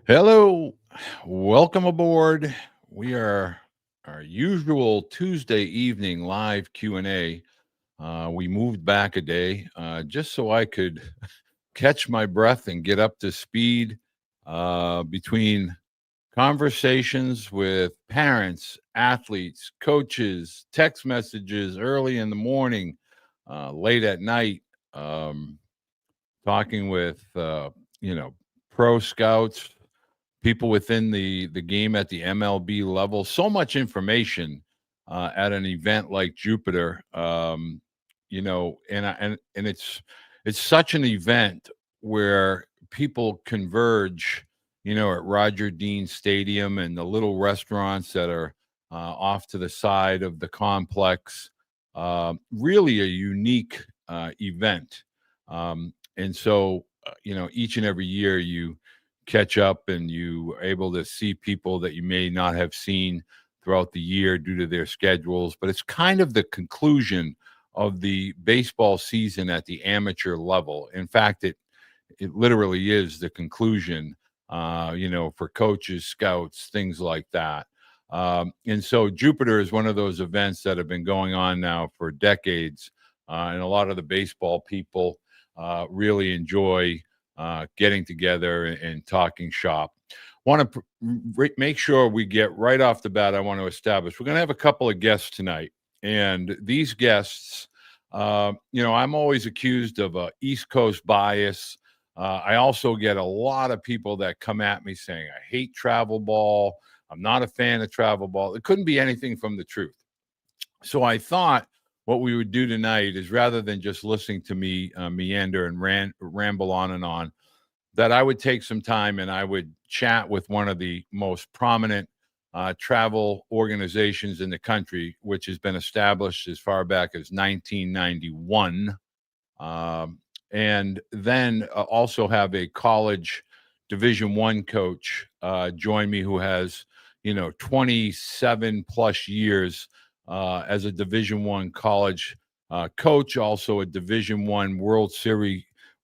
Hello, welcome aboard. We are our usual Tuesday evening live Q&A. We moved back a day just so I could catch my breath and get up to speed between conversations with parents, athletes, coaches, text messages early in the morning, late at night, um, talking with, pro scouts, people within the game at the MLB level. So much information at an event like Jupiter, and it's such an event where people converge, at Roger Dean Stadium and the little restaurants that are off to the side of the complex. Really a unique event, and so each and every year you catch up and you are able to see people that you may not have seen throughout the year due to their schedules. But it's kind of the conclusion of the baseball season at the amateur level. In fact, it literally is the conclusion, for coaches, scouts, things like that. And so Jupiter is one of those events that have been going on now for decades. And a lot of the baseball people really enjoy getting together and talking shop. Want to make sure we get right off the bat. I want to establish we're going to have a couple of guests tonight, and these guests, I'm always accused of a East Coast bias. I also get a lot of people that come at me saying I hate travel ball. I'm not a fan of travel ball. It couldn't be anything from the truth. So I thought what we would do tonight is rather than just listening to me meander and ramble on and on, that I would take some time and I would chat with one of the most prominent travel organizations in the country, which has been established as far back as 1991. And then also have a college Division I coach join me who has 27 plus years as a Division I college coach, also a Division I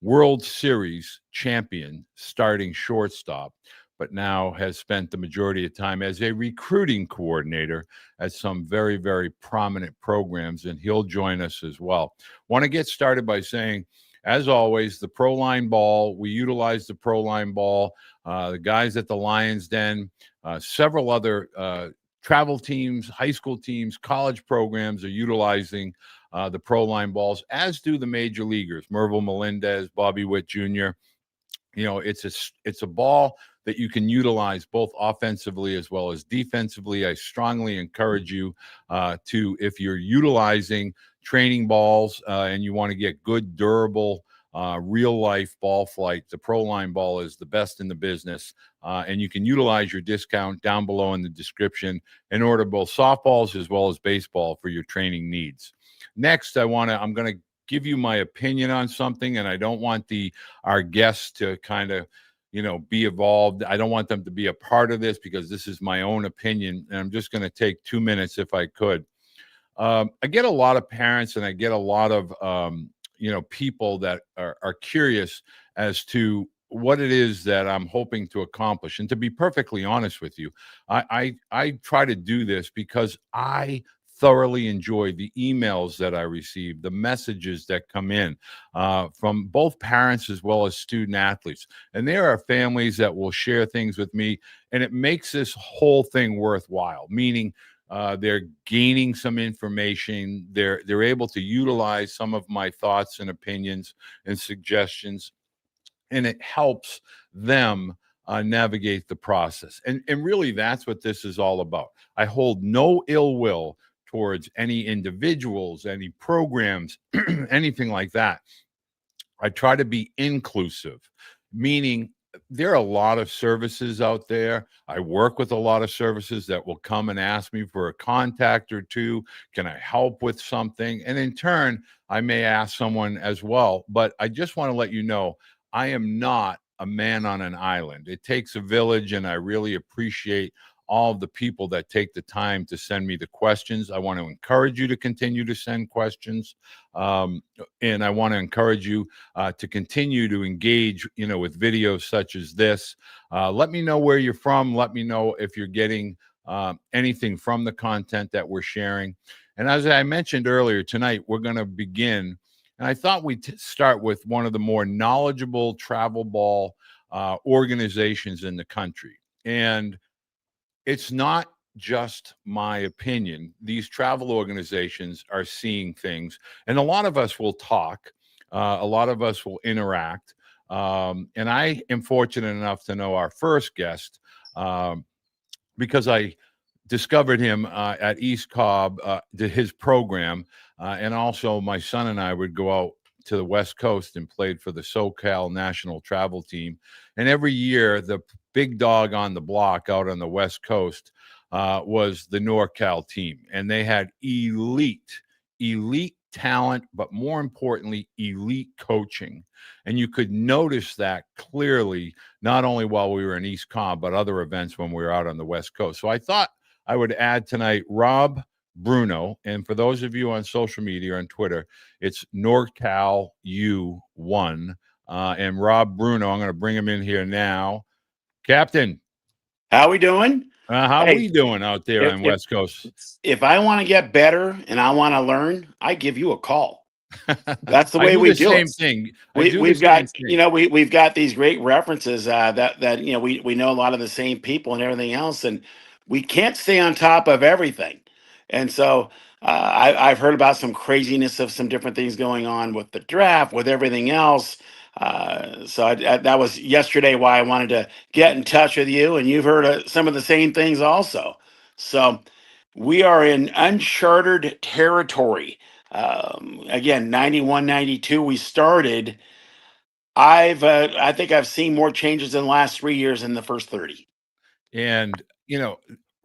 World Series champion, starting shortstop, but now has spent the majority of time as a recruiting coordinator at some very, very prominent programs, and he'll join us as well. Want to get started by saying, as always, the Pro Line Ball, we utilize the Pro Line Ball. The guys at the Lions Den, several other travel teams, high school teams, college programs are utilizing the Pro Line balls, as do the major leaguers, Mervil Melendez, Bobby Witt Jr. It's a ball that you can utilize both offensively as well as defensively. I strongly encourage you to, if you're utilizing training balls and you want to get good, durable, real life ball flight, the Pro Line ball is the best in the business. And you can utilize your discount down below in the description in order both softballs as well as baseball for your training needs. Next, I'm going to give you my opinion on something, and I don't want our guests to kind of be involved. I don't want them to be a part of this because this is my own opinion, and I'm just going to take 2 minutes if I could. I get a lot of parents and I get a lot of people that are curious as to what it is that I'm hoping to accomplish. And to be perfectly honest with you, I try to do this because I thoroughly enjoy the emails that I receive, the messages that come in from both parents as well as student athletes. And there are families that will share things with me, and it makes this whole thing worthwhile, meaning they're gaining some information. They're able to utilize some of my thoughts and opinions and suggestions, and it helps them navigate the process. And really, that's what this is all about. I hold no ill will towards any individuals, any programs, anything like that. I try to be inclusive, meaning there are a lot of services out there. I work with a lot of services that will come and ask me for a contact or two. Can I help with something? And in turn, I may ask someone as well. But I just want to let you know, I am not a man on an island. It takes a village, and I really appreciate all of the people that take the time to send me the questions. I want to encourage you to continue to send questions. And I want to encourage you to continue to engage, with videos such as this. Let me know where you're from. Let me know if you're getting anything from the content that we're sharing. And as I mentioned earlier, tonight we're going to begin. And I thought we'd start with one of the more knowledgeable travel ball organizations in the country. And it's not just my opinion. These travel organizations are seeing things, and a lot of us will talk, a lot of us will interact. And I am fortunate enough to know our first guest because I discovered him at East Cobb, his program, and also my son and I would go out to the West Coast and played for the SoCal national travel team. And every year, the big dog on the block out on the West Coast was the NorCal team, and they had elite talent, but more importantly, elite coaching. And you could notice that clearly, not only while we were in East Cobb, but other events when we were out on the West Coast. So I thought I would add tonight Rob Bruno. And for those of you on social media or on Twitter, it's NorCal U1. And Rob Bruno, I'm going to bring him in here now. Captain. How we doing? How Hey, we doing out there on West Coast? If I want to get better and I want to learn, I give you a call. That's the I way do we the do same it. thing. We've got we've got these great references that we know a lot of the same people and everything else, and we can't stay on top of everything. And so I've heard about some craziness of some different things going on with the draft, with everything else. That was yesterday why I wanted to get in touch with you, and you've heard some of the same things also. So we are in uncharted territory. Again, 91, 92, we started. I think I've seen more changes in the last 3 years than the first 30. And,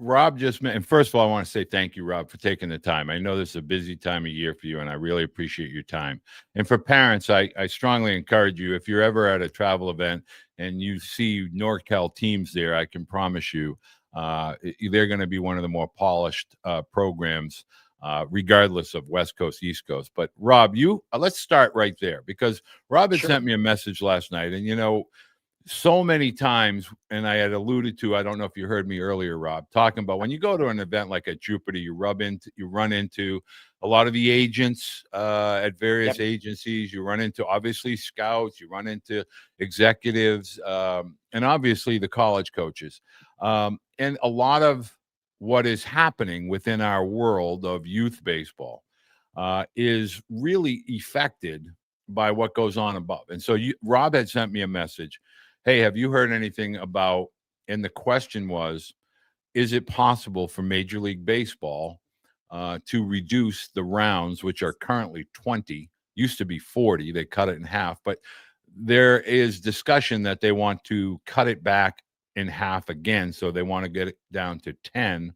Rob just met, and first of all, I want to say thank you, Rob, for taking the time. I know this is a busy time of year for you, and I really appreciate your time. And for parents, I strongly encourage you, if you're ever at a travel event and you see NorCal teams there, I can promise you they're going to be one of the more polished programs, regardless of West Coast, East Coast. But Rob, let's start right there, because Rob had sent me a message last night, and so many times, and I had alluded to, I don't know if you heard me earlier, Rob, talking about when you go to an event like at Jupiter, you run into a lot of the agents at various agencies. You run into, obviously, scouts. You run into executives, and obviously the college coaches. And a lot of what is happening within our world of youth baseball is really affected by what goes on above. And so Rob had sent me a message. Hey, have you heard anything about, and the question was, is it possible for Major League Baseball to reduce the rounds, which are currently 20, used to be 40, they cut it in half, but there is discussion that they want to cut it back in half again, so they want to get it down to 10.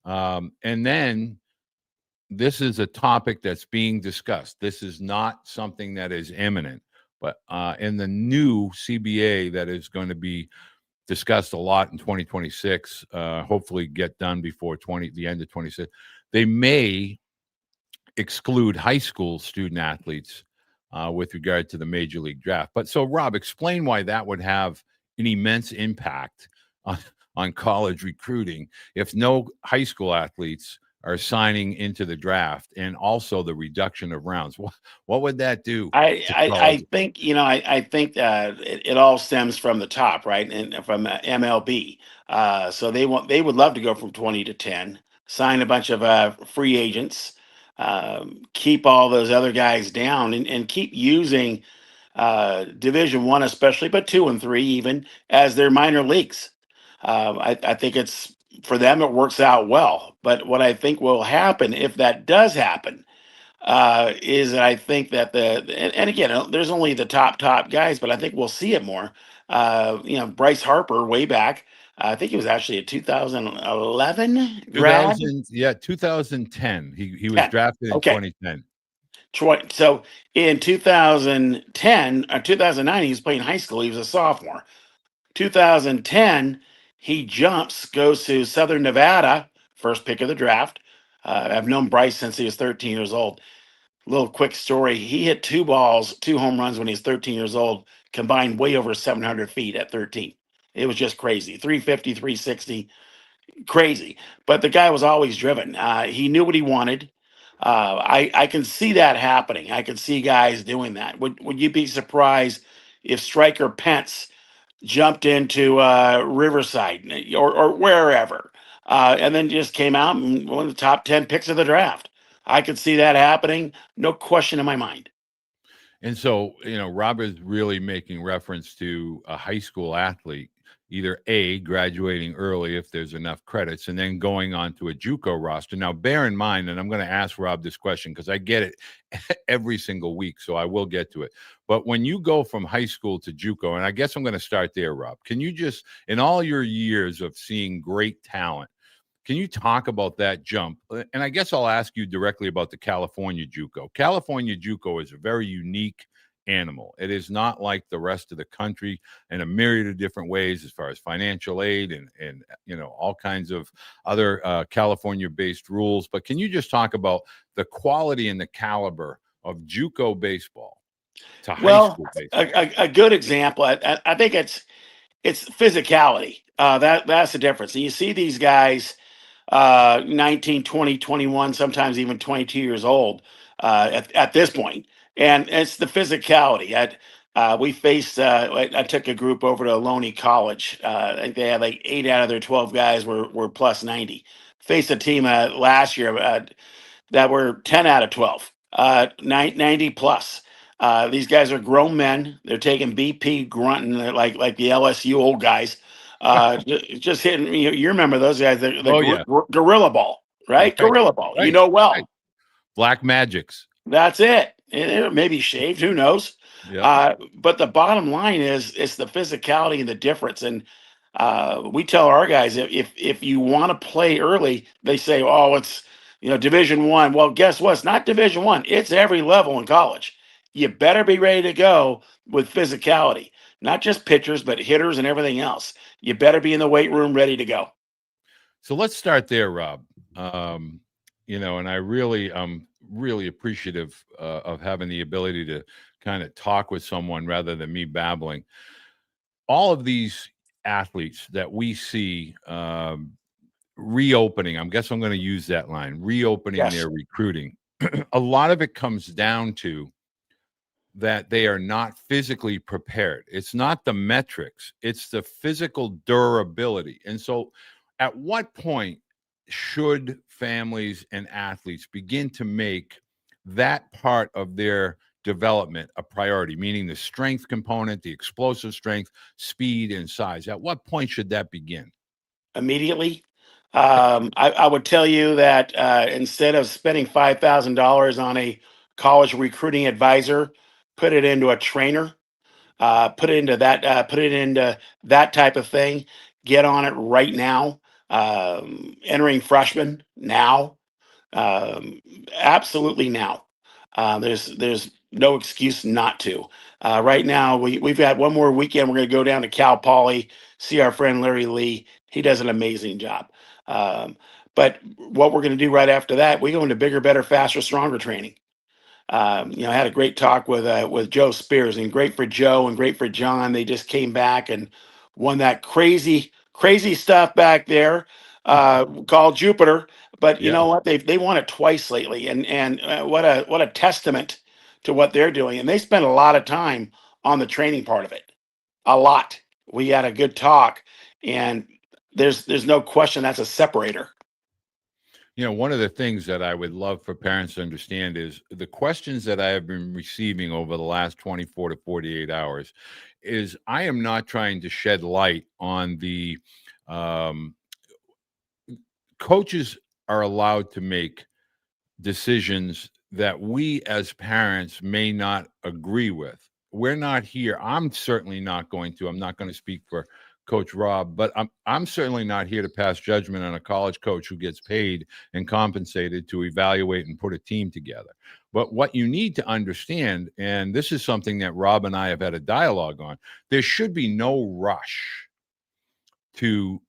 And then this is a topic that's being discussed. This is not something that is imminent. But in the new CBA that is going to be discussed a lot in 2026, hopefully get done before the end of 26, they may exclude high school student athletes with regard to the Major League draft. But so, Rob, explain why that would have an immense impact on college recruiting if no high school athletes are signing into the draft, and also the reduction of rounds. What would that do? I think I think it all stems from the top, right, and from MLB. So they would love to go from 20 to 10, sign a bunch of free agents, keep all those other guys down, and keep using Division One especially, but two and three even as their minor leagues. I think it's for them it works out well. But what I think will happen if that does happen is that I think that and again there's only the top guys, but I think we'll see it more. Bryce Harper way back. I think he was actually a 2011 grad. 2010. He was drafted in 2010. So in 2010 or 2009, he was playing high school. He was a sophomore. 2010, He jumps, goes to Southern Nevada, first pick of the draft. I've known Bryce since he was 13 years old. Little quick story. He hit two balls, two home runs when he was 13 years old, combined way over 700 feet at 13. It was just crazy. 350, 360, crazy. But the guy was always driven. He knew what he wanted. I can see that happening. I can see guys doing that. Would you be surprised if Striker Pence jumped into Riverside or wherever, and then just came out and one of the top 10 picks of the draft? I could see that happening. No question in my mind. And so, Rob is really making reference to a high school athlete, either A, graduating early if there's enough credits, and then going on to a JUCO roster. Now, bear in mind, and I'm going to ask Rob this question because I get it every single week, so I will get to it. But when you go from high school to JUCO, and I guess I'm going to start there, Rob, can you just, in all your years of seeing great talent, can you talk about that jump? And I guess I'll ask you directly about the California JUCO. California JUCO is a very unique animal. It is not like the rest of the country in a myriad of different ways as far as financial aid and all kinds of other California-based rules. But can you just talk about the quality and the caliber of JUCO baseball to high Well, school baseball? a good example. I think it's physicality. That's the difference. And you see these guys 19, 20, 21, sometimes even 22 years old at this point. And it's the physicality. We faced, I took a group over to Loney College. I think they had like 8 out of their 12 guys were plus 90. Faced a team last year that were 10 out of 12, 90 plus. These guys are grown men. They're taking BP grunting like the LSU old guys. Just hitting. You remember those guys? Oh, yeah. Gorilla ball, right? Right. Gorilla ball. You Right. know well. Right. Black Magics. That's it. Maybe shaved. Who knows? Yep. But the bottom line is it's the physicality and the difference. And we tell our guys if you want to play early, they say, oh, it's Division 1. Well, guess what? It's not Division 1. It's every level in college. You better be ready to go with physicality, not just pitchers, but hitters and everything else. You better be in the weight room ready to go. So let's start there, Rob. And I really appreciative of having the ability to kind of talk with someone rather than me babbling. All of these athletes that we see reopening, I guess I'm going to use that line, reopening Yes. their recruiting. A lot of it comes down to that they are not physically prepared. It's not the metrics, it's the physical durability. And so, at what point should families and athletes begin to make that part of their development a priority, meaning the strength component, the explosive strength, speed, and size? At what point should that begin? Immediately. I would tell you that instead of spending $5,000 on a college recruiting advisor, put it into a trainer. Put it into that type of thing. Get on it right now. Entering freshmen now. Absolutely now. There's no excuse not to. Right now, we've got one more weekend. We're going to go down to Cal Poly, see our friend Larry Lee. He does an amazing job. But what we're going to do right after that, we go into bigger, better, faster, stronger training. I had a great talk with Joe Spears, and great for Joe and great for John. They just came back and won that crazy, crazy stuff back there called Jupiter. But you Yeah. know what? They won it twice lately, and what a testament to what they're doing. And they spent a lot of time on the training part of it. A lot. We had a good talk, and there's no question that's a separator. One of the things that I would love for parents to understand is the questions that I have been receiving over the last 24 to 48 hours is I am not trying to shed light on the coaches are allowed to make decisions that we as parents may not agree with. We're not here. I'm certainly not going to. I'm not going to speak for Coach Rob, but I'm certainly not here to pass judgment on a college coach who gets paid and compensated to evaluate and put a team together. But what you need to understand, and this is something that Rob and I have had a dialogue on, there should be no rush to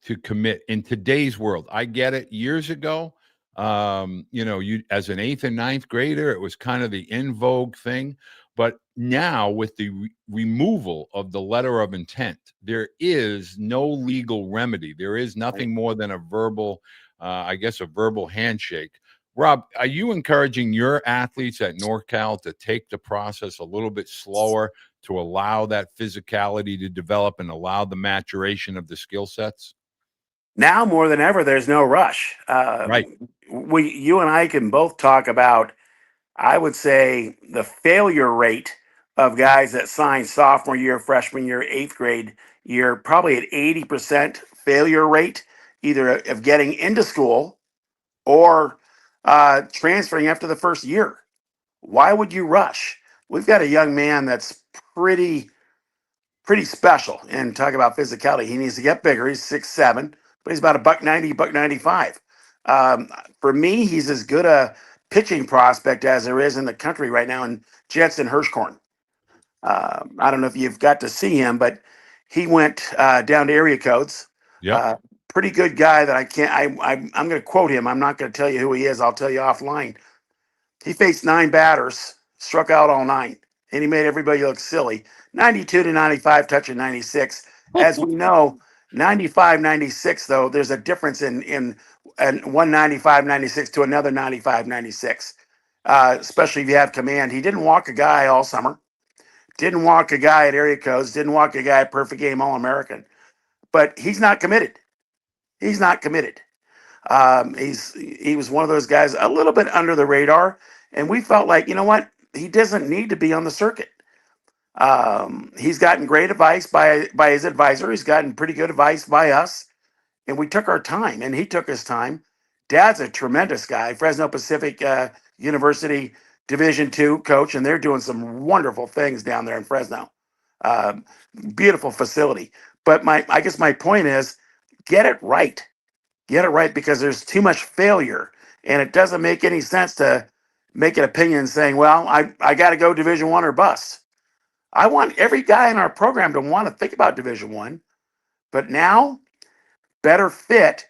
to commit in today's world. I get it. Years ago, you as an eighth and ninth grader, it was kind of the in vogue thing. But now, with the removal of the letter of intent, there is no legal remedy. There is nothing more than a verbal, I guess, a verbal handshake. Rob, are you encouraging your athletes at NorCal to take the process a little bit slower to allow that physicality to develop and allow the maturation of the skill sets? Now more than ever, there's no rush. Right. You and I can both talk about, I would say, the failure rate of guys that sign sophomore year, freshman year, eighth grade year, probably at 80% failure rate, either of getting into school or transferring after the first year. Why would you rush? We've got a young man that's pretty special. And talk about physicality, he needs to get bigger. He's 6'7", but he's about a buck 90, buck 95. For me, he's as good a pitching prospect as there is in the country right now in Jetson Hirschkorn. I don't know if you've got to see him, but he went down to area codes. Yep. Pretty good guy that I can't. I'm going to quote him. I'm not going to tell you who he is. I'll tell you offline. He faced 9 batters, struck out all 9, and he made everybody look silly. 92 to 95, touching 96. As we know, 95, 96, though, there's a difference in one 95, 96 to another 95, 96, especially if you have command. He didn't walk a guy all summer, didn't walk a guy at area codes, didn't walk a guy at perfect game All-American, but he's not committed. He's not committed. He was one of those guys a little bit under the radar, and we felt like, you know what, he doesn't need to be on the circuit. He's gotten great advice by his advisor. He's gotten pretty good advice by us, and we took our time, and he took his time. Dad's a tremendous guy, Fresno Pacific University Division II coach, and they're doing some wonderful things down there in Fresno. Um, Beautiful facility. But I guess my point is, get it right. Get it right, because there's too much failure, and it doesn't make any sense to make an opinion saying, well, I got to go Division I or bust. I want every guy in our program to want to think about Division I, but now better fit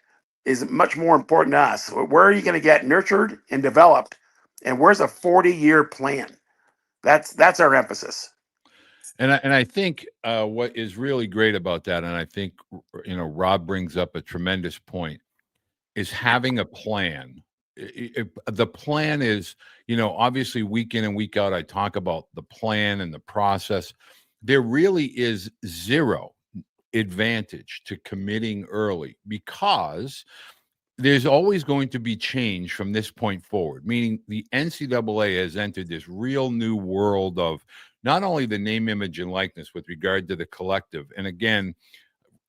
is much more important to us. Where are you going to get nurtured and developed, and where's a 40-year plan? That's our emphasis. And I think what is really great about that, and I think Rob brings up a tremendous point, is having a plan. The plan is, obviously week in and week out, I talk about the plan and the process. There really is zero advantage to committing early, because there's always going to be change from this point forward, meaning the NCAA has entered this real new world of not only the name, image, and likeness with regard to the collective. And again,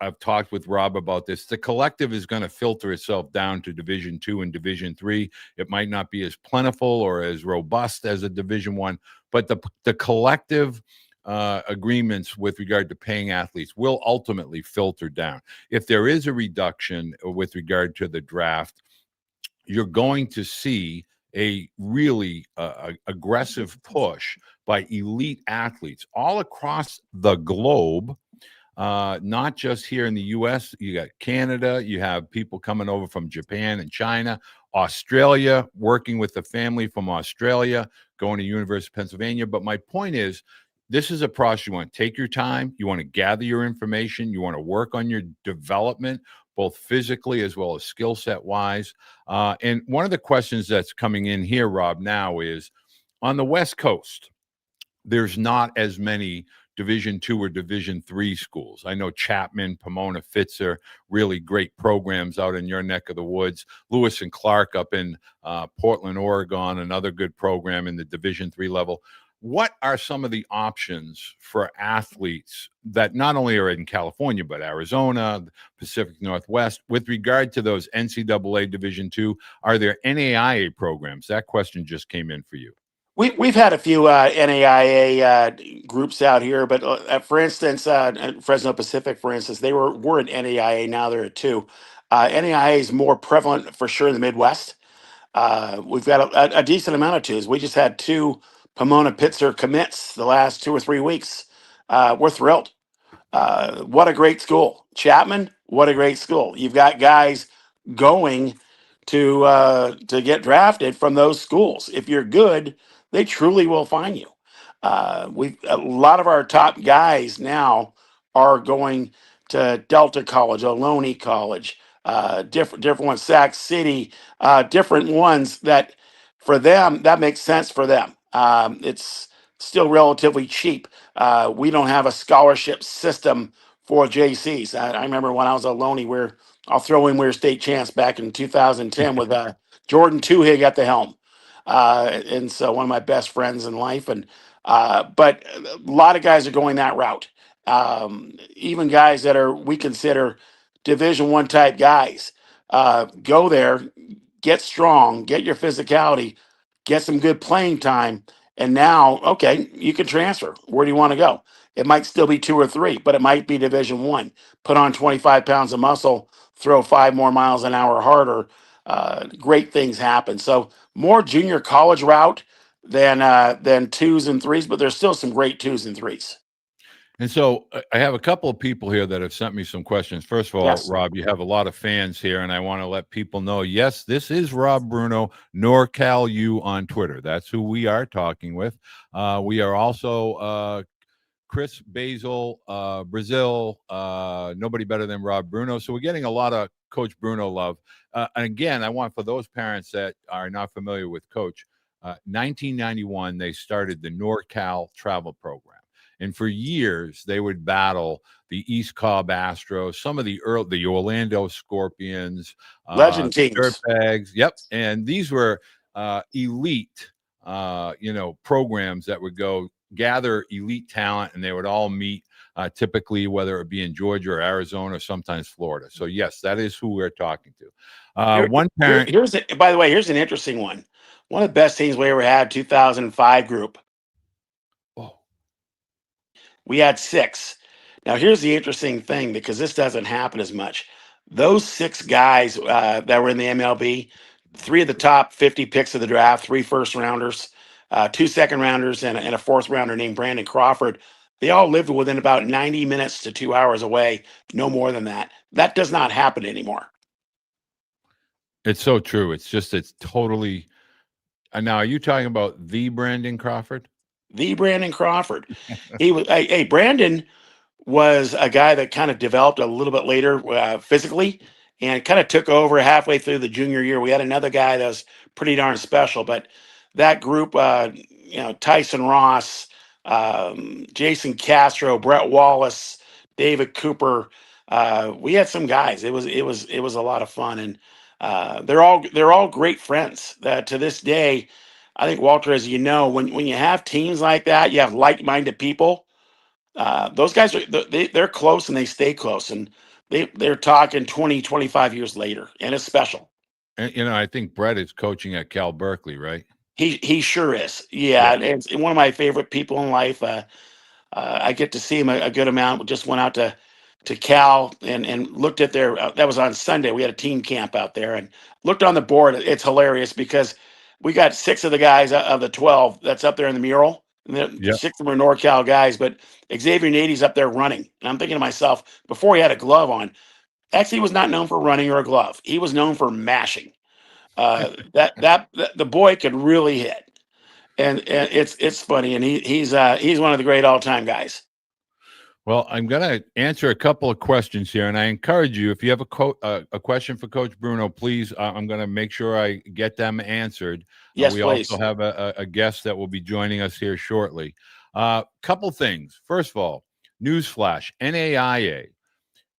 I've talked with Rob about this. The collective is going to filter itself down to Division II and Division III. It might not be as plentiful or as robust as a Division I, but the collective agreements with regard to paying athletes will ultimately filter down. If there is a reduction with regard to the draft, you're going to see a really aggressive push by elite athletes all across the globe. Not just here in the U.S. You got Canada. You have people coming over from Japan and China, Australia, working with the family from Australia, going to University of Pennsylvania. But my point is, this is a process. You want to take your time. You want to gather your information. You want to work on your development, both physically as well as skill set wise. And one of the questions that's coming in here, Rob, now is on the West Coast, there's not as many Division II or Division III schools. I know Chapman, Pomona, Fitzer, really great programs out in your neck of the woods. Lewis and Clark up in Portland, Oregon, another good program in the Division III level. What are some of the options for athletes that not only are in California, but Arizona, Pacific Northwest, with regard to those NCAA Division II? Are there NAIA programs? That question just came in for you. We've had a few NAIA groups out here, but for instance, Fresno Pacific, for instance, we're at NAIA now. They're at 2. NAIA is more prevalent for sure in the Midwest. We've got a decent amount of 2s. We just had 2 Pomona Pitzer commits the last 2 or 3 weeks. We're thrilled. What a great school. Chapman, what a great school. You've got guys going to get drafted from those schools. If you're good, they truly will find you. We A lot of our top guys now are going to Delta College, Ohlone College, different ones, Sac City, different ones that for them that makes sense for them. It's still relatively cheap. We don't have a scholarship system for JCs. I remember when I was at Ohlone, where I'll throw in we're state champs back in 2010 with Jordan Tuhig at the helm. And so one of my best friends in life. But a lot of guys are going that route. Even guys that are we consider Division I type guys go there, get strong, get your physicality, get some good playing time, and now okay, you can transfer. Where do you want to go? It might still be two or three, but it might be Division I. Put on 25 pounds of muscle, throw 5 more miles an hour harder. Great things happen. So more junior college route than twos and threes, but there's still some great twos and threes. And so I have a couple of people here that have sent me some questions. First of all, Yes. Rob, you have a lot of fans here, and I want to let people know, yes, this is Rob Bruno, NorCal U on Twitter. That's who we are talking with. We are also Chris Basil, Brazil, nobody better than Rob Bruno. So we're getting a lot of Coach Bruno love. And again, I want for those parents that are not familiar with Coach, 1991, they started the NorCal travel program. And for years, they would battle the East Cobb Astros, some of the Orlando Scorpions, Legend the teams. Dirtbags. Yep. And these were elite, programs that would go gather elite talent, and they would all meet typically, whether it be in Georgia or Arizona or sometimes Florida. So, yes, that is who we're talking to. One parent. By the way, here's an interesting one. One of the best teams we ever had, 2005 group. Oh, We had six. Now, here's the interesting thing because this doesn't happen as much. Those six guys that were in the MLB, three of the top 50 picks of the draft, three first rounders, two second rounders, and a fourth rounder named Brandon Crawford. They all lived within about 90 minutes to 2 hours away, no more than that. That does not happen anymore. it's so true. It's totally. And now, are you talking about the Brandon Crawford? The Brandon Crawford. He was, hey, Brandon was a guy that kind of developed a little bit later physically and kind of took over halfway through the junior year. We had another guy that was pretty darn special, but that group, Tyson Ross, Jason Castro, Brett Wallace, David Cooper, we had some guys. It was a lot of fun, and they're all great friends. That to this day, I think Walter, as you know, when you have teams like that, you have like-minded people. Those guys they're close and they stay close, and they're talking 20, 25 years later, and it's special. And, I think Brett is coaching at Cal Berkeley, right? He sure is. Yeah. Yeah, and it's one of my favorite people in life. I get to see him a good amount. We just went out to Cal and looked at their that was on Sunday. We had a team camp out there and looked on the board. It's hilarious because we got six of the guys of the 12 that's up there in the mural. And Yeah. six of them are NorCal guys, but Xavier Nady's up there running. And I'm thinking to myself, before he had a glove on, actually he was not known for running or a glove. He was known for mashing. The boy could really hit, and it's funny. And he's one of the great all time guys. Well, I'm going to answer a couple of questions here, and I encourage you, if you have a question for Coach Bruno, please, I'm going to make sure I get them answered. Yes, We please. also have a guest that will be joining us here shortly. Couple things. First of all, newsflash, NAIA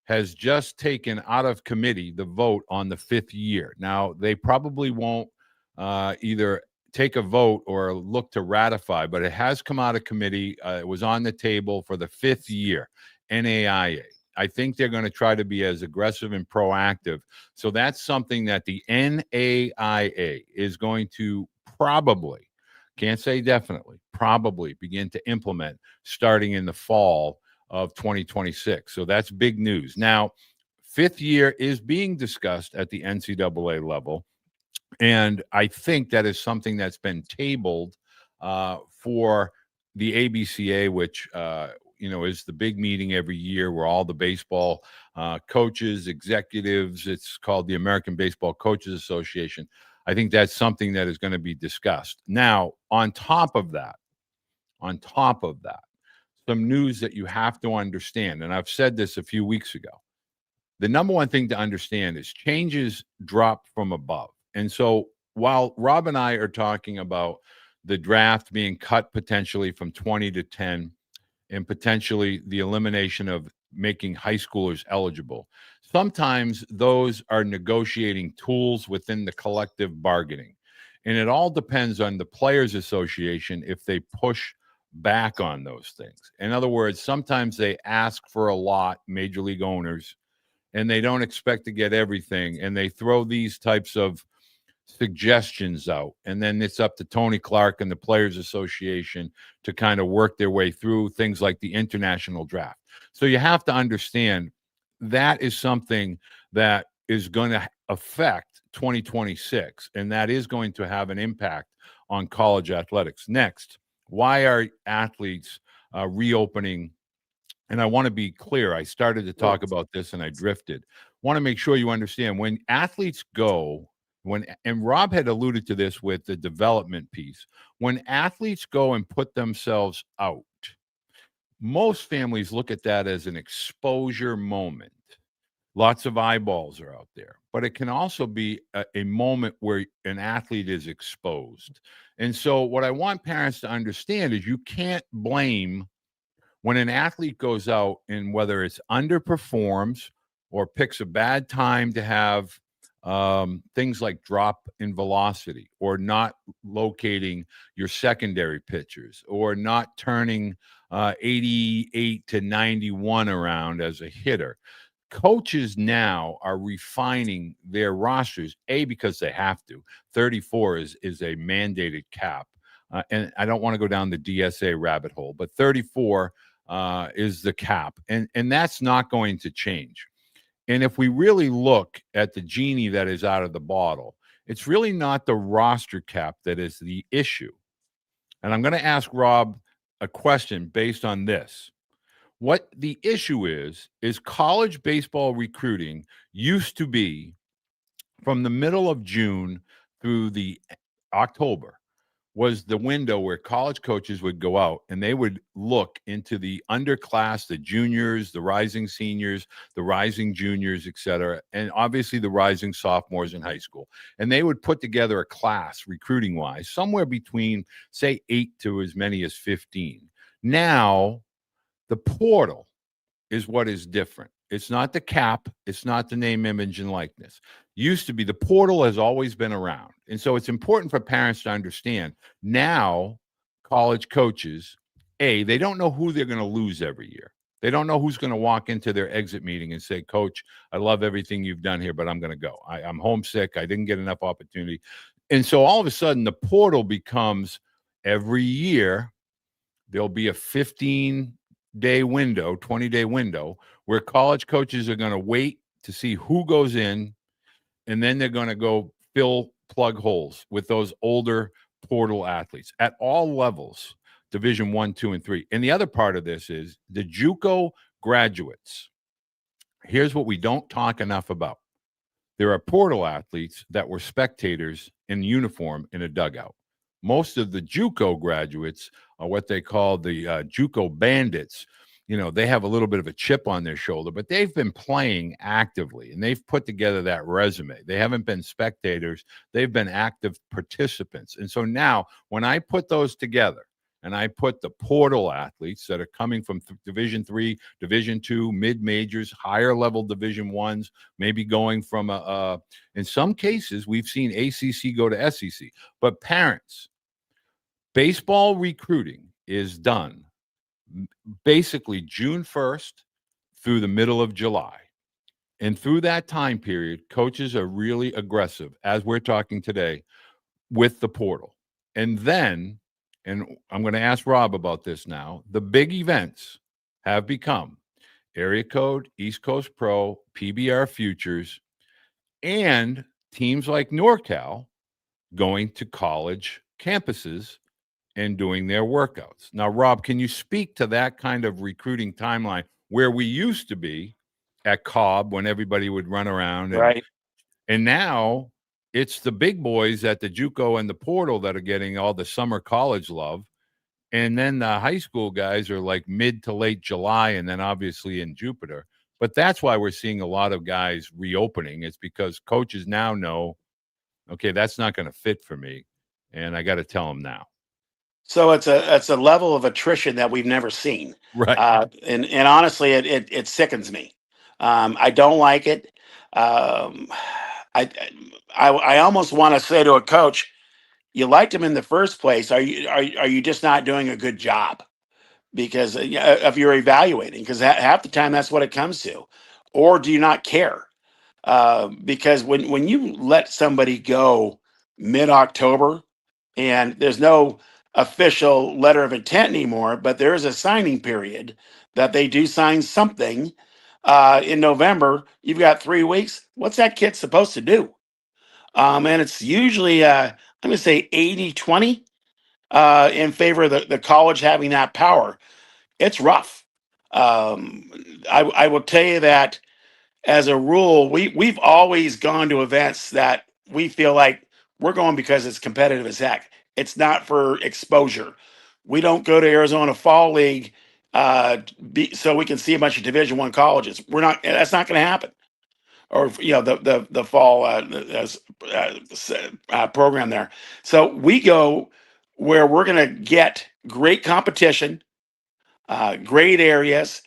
has just taken out of committee the vote on the 5th year. Now, they probably won't either take a vote or look to ratify, but it has come out of committee. It was on the table for the 5th year, NAIA. I think they're going to try to be as aggressive and proactive. So that's something that the NAIA is going to probably, can't say definitely, probably begin to implement starting in the fall of 2026. So that's big news. Now, 5th year is being discussed at the NCAA level. And I think that is something that's been tabled for the ABCA, which, is the big meeting every year where all the baseball coaches, executives, it's called the American Baseball Coaches Association. I think that's something that is going to be discussed. Now, on top of that, some news that you have to understand, and I've said this a few weeks ago. The number one thing to understand is changes drop from above. And so while Rob and I are talking about the draft being cut potentially from 20 to 10 and potentially the elimination of making high schoolers eligible, sometimes those are negotiating tools within the collective bargaining. And it all depends on the Players Association if they push back on those things. In other words, sometimes they ask for a lot, major league owners, and they don't expect to get everything, and they throw these types of suggestions out, and then it's up to Tony Clark and the Players Association to kind of work their way through things like the international draft. So you have to understand that is something that is going to affect 2026, and that is going to have an impact on college athletics. Next, why are athletes reopening? And I want to be clear. I started to talk about this and I drifted. Want to make sure you understand when athletes go, and Rob had alluded to this with the development piece, when athletes go and put themselves out, most families look at that as an exposure moment. Lots of eyeballs are out there, but it can also be a moment where an athlete is exposed. And so, what I want parents to understand is you can't blame when an athlete goes out and whether it's underperforms or picks a bad time to have things like drop in velocity or not locating your secondary pitchers or not turning 88 to 91 around as a hitter. Coaches now are refining their rosters, because they have to. 34 is a mandated cap. And I don't want to go down the DSA rabbit hole, but 34 is the cap. And that's not going to change. And if we really look at the genie that is out of the bottle, it's really not the roster cap that is the issue. And I'm going to ask Rob a question based on this. What the issue is college baseball recruiting used to be from the middle of June through the October was the window where college coaches would go out and they would look into the underclass, the juniors, the rising seniors, the rising juniors, et cetera, and obviously the rising sophomores in high school. And they would put together a class recruiting-wise, somewhere between, say, 8 to as many as 15. Now, the portal is what is different. It's not the cap. It's not the name, image, and likeness. Used to be the portal has always been around. And so it's important for parents to understand now college coaches, they don't know who they're going to lose every year. They don't know who's going to walk into their exit meeting and say, Coach, I love everything you've done here, but I'm going to go. I'm homesick. I didn't get enough opportunity. And so all of a sudden the portal becomes every year there'll be a 15-day window, 20-day window where college coaches are going to wait to see who goes in, and then they're going to go plug holes with those older portal athletes at all levels, Division 1, 2, and 3. And the other part of this is the JUCO graduates. Here's what we don't talk enough about. There are portal athletes that were spectators in uniform in a dugout. Most of the JUCO graduates are what they call the JUCO bandits. They have a little bit of a chip on their shoulder, but they've been playing actively and they've put together that resume. They haven't been spectators. They've been active participants. And so now when I put those together and I put the portal athletes that are coming from Division 3, Division 2, mid-majors, higher level Division 1s, maybe going from in some cases, we've seen ACC go to SEC. But parents, baseball recruiting is done basically June 1st through the middle of July. And through that time period, coaches are really aggressive, as we're talking today, with the portal. And then, and I'm going to ask Rob about this now, the big events have become Area Code, East Coast Pro, PBR Futures, and teams like NorCal going to college campuses and doing their workouts. Now, Rob, can you speak to that kind of recruiting timeline where we used to be at Cobb when everybody would run around Right. and now it's the big boys at the JUCO and the portal that are getting all the summer college love. And then the high school guys are like mid to late July and then obviously in Jupiter. But that's why we're seeing a lot of guys reopening. It's because coaches now know, okay, that's not going to fit for me. And I got to tell them now. So it's a level of attrition that we've never seen, Right. and honestly, it sickens me. I don't like it. Um, I almost want to say to a coach, you liked him in the first place. Are you just not doing a good job because of your evaluating? Because half the time that's what it comes to, or do you not care? Because when you let somebody go mid October and there's no official letter of intent anymore, but there is a signing period that they do sign something in November. You've got 3 weeks. What's that kid supposed to do? And it's usually, I'm going to say 80-20 in favor of the college having that power. It's rough. I will tell you that as a rule, we've always gone to events that we feel like we're going because it's competitive as heck. It's not for exposure. We don't go to Arizona Fall League so we can see a bunch of Division One colleges. We're not. That's not going to happen. Or the fall program there. So we go where we're going to get great competition, great areas,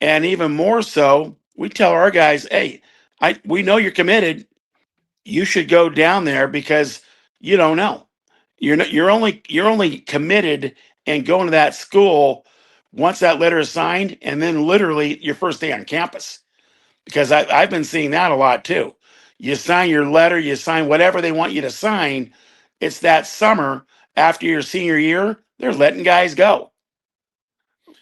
and even more so, we tell our guys, "Hey, we know you're committed. You should go down there because you don't know. You're only committed and going to that school once that letter is signed, and then literally your first day on campus. Because I've been seeing that a lot too. You sign your letter, you sign whatever they want you to sign. It's that summer after your senior year, they're letting guys go.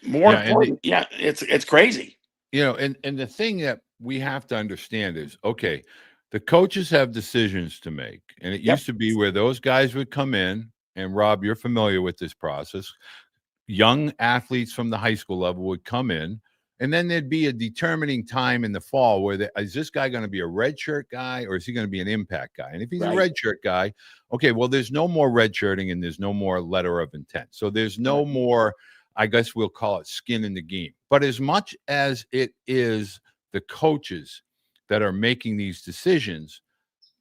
More Yeah. And important, yeah, it's crazy. and the thing that we have to understand is, okay, the coaches have decisions to make, and it Yep. used to be where those guys would come in, and Rob, you're familiar with this process. Young athletes from the high school level would come in, and then there'd be a determining time in the fall where is this guy going to be a red shirt guy or is he going to be an impact guy? And if he's a Right. red shirt guy, okay, well, there's no more red shirting and there's no more letter of intent. So there's no more, I guess we'll call it skin in the game. But as much as it is the coaches that are making these decisions,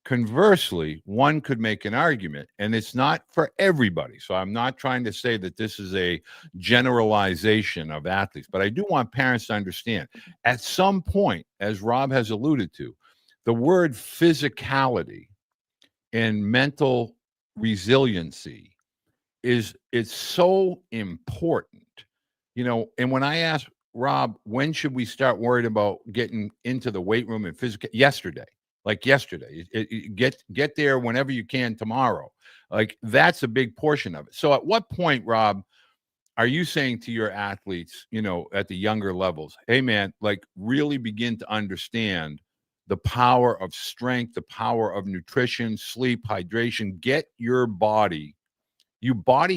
conversely, one could make an argument, and it's not for everybody. So I'm not trying to say that this is a generalization of athletes, but I do want parents to understand at some point, as Rob has alluded to, the word physicality and mental resiliency it's so important. And when I asked Rob, when should we start worried about getting into the weight room and physical? Yesterday, like yesterday, get there whenever you can tomorrow. Like that's a big portion of it. So at what point, Rob, are you saying to your athletes, at the younger levels, hey man, like really begin to understand the power of strength, the power of nutrition, sleep, hydration, get your body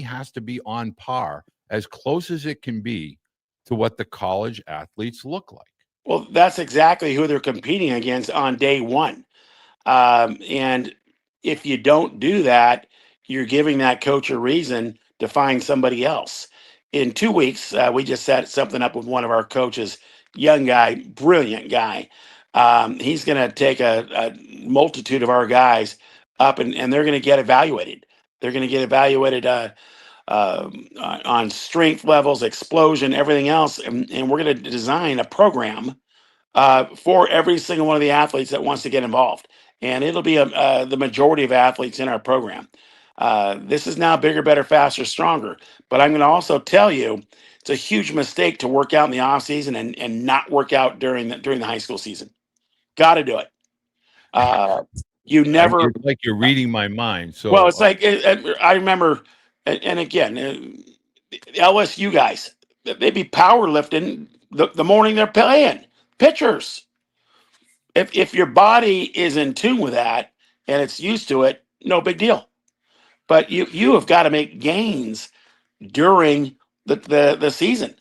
has to be on par as close as it can be to what the college athletes look like. Well, that's exactly who they're competing against on day one. And if you don't do that, you're giving that coach a reason to find somebody else. In 2 weeks, we just set something up with one of our coaches, young guy, brilliant guy. He's going to take a multitude of our guys up and they're going to get evaluated. They're going to get evaluated on strength levels, explosion, everything else. And we're going to design a program for every single one of the athletes that wants to get involved. And it'll be the majority of athletes in our program. This is now bigger, better, faster, stronger. But I'm going to also tell you, it's a huge mistake to work out in the off season and not work out during the high school season. Got to do it. Uh, you never. It's like you're reading my mind. Well, So it's like I remember, and again, LSU guys, they'd be powerlifting the morning they're playing. Pitchers, if your body is in tune with that and it's used to it, no big deal. But you have got to make gains during the season.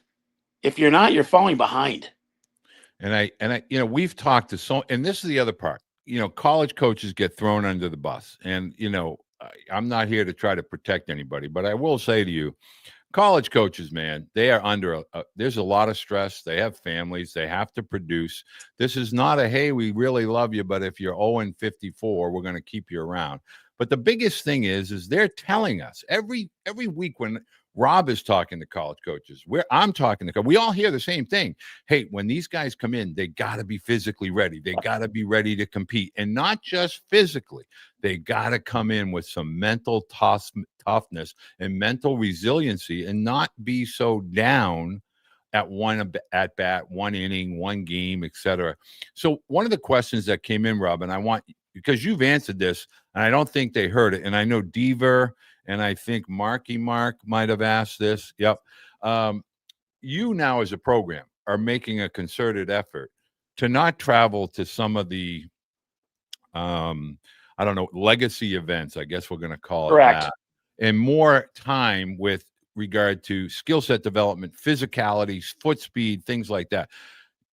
If you're not, you're falling behind. We've talked to and this is the other part. College coaches get thrown under the bus, and I'm not here to try to protect anybody, but I will say to you, college coaches, man, they are under there's a lot of stress. They have families. They have to produce. This is not a, hey, we really love you, but if you're 0-54, we're going to keep you around. But the biggest thing is they're telling us every week when Rob is talking to college coaches, where I'm talking to, we all hear the same thing. Hey, when these guys come in, they got to be physically ready. They got to be ready to compete, and not just physically. They got to come in with some mental toughness and mental resiliency, and not be so down at one at bat, one inning, one game, etc. So one of the questions that came in, Rob, and I want, because you've answered this, and I don't think they heard it, and I know Deaver and I think Marky Mark might have asked this. Yep. You now as a program are making a concerted effort to not travel to some of the I don't know, legacy events, I guess we're going to call it Correct. that, and more time with regard to skill set development, physicality, foot speed, things like that.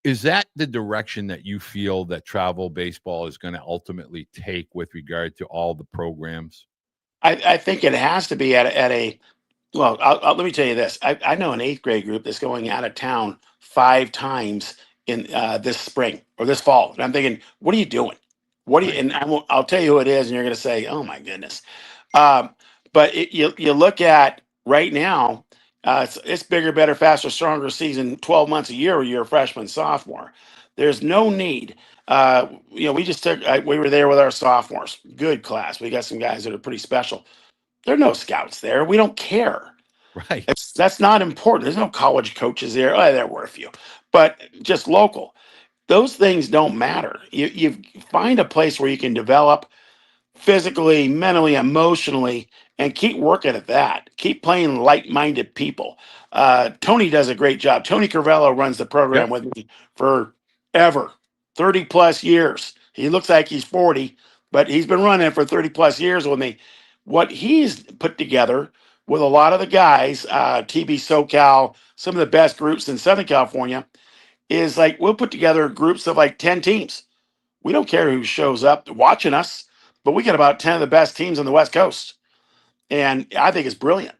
Is that the direction that you feel that travel baseball is going to ultimately take with regard to all the programs? I think it has to be at a well. Let me tell you this. I know an eighth grade group that's going out of town 5 times in this spring or this fall, and I'm thinking, what are you doing? What do you? Right. And I'll tell you who it is, and you're going to say, oh my goodness. Um, but you look at right now, it's bigger, better, faster, stronger season 12 months a year when you're a freshman, sophomore. There's no need. We just took, we were there with our sophomores. Good class. We got some guys that are pretty special. There are no scouts there. We don't care. Right. That's not important. There's no college coaches there. Oh, there were a few, but just local. Those things don't matter. You find a place where you can develop physically, mentally, emotionally, and keep working at that. Keep playing like-minded people. Tony does a great job. Tony Carvello runs the program Yep. with me forever, 30 plus years. He looks like he's 40, but he's been running for 30 plus years with me. What he's put together with a lot of the guys, TB SoCal, some of the best groups in Southern California, is like we'll put together groups of like 10 teams. We don't care who shows up watching us, but we got about 10 of the best teams on the West Coast. And I think it's brilliant.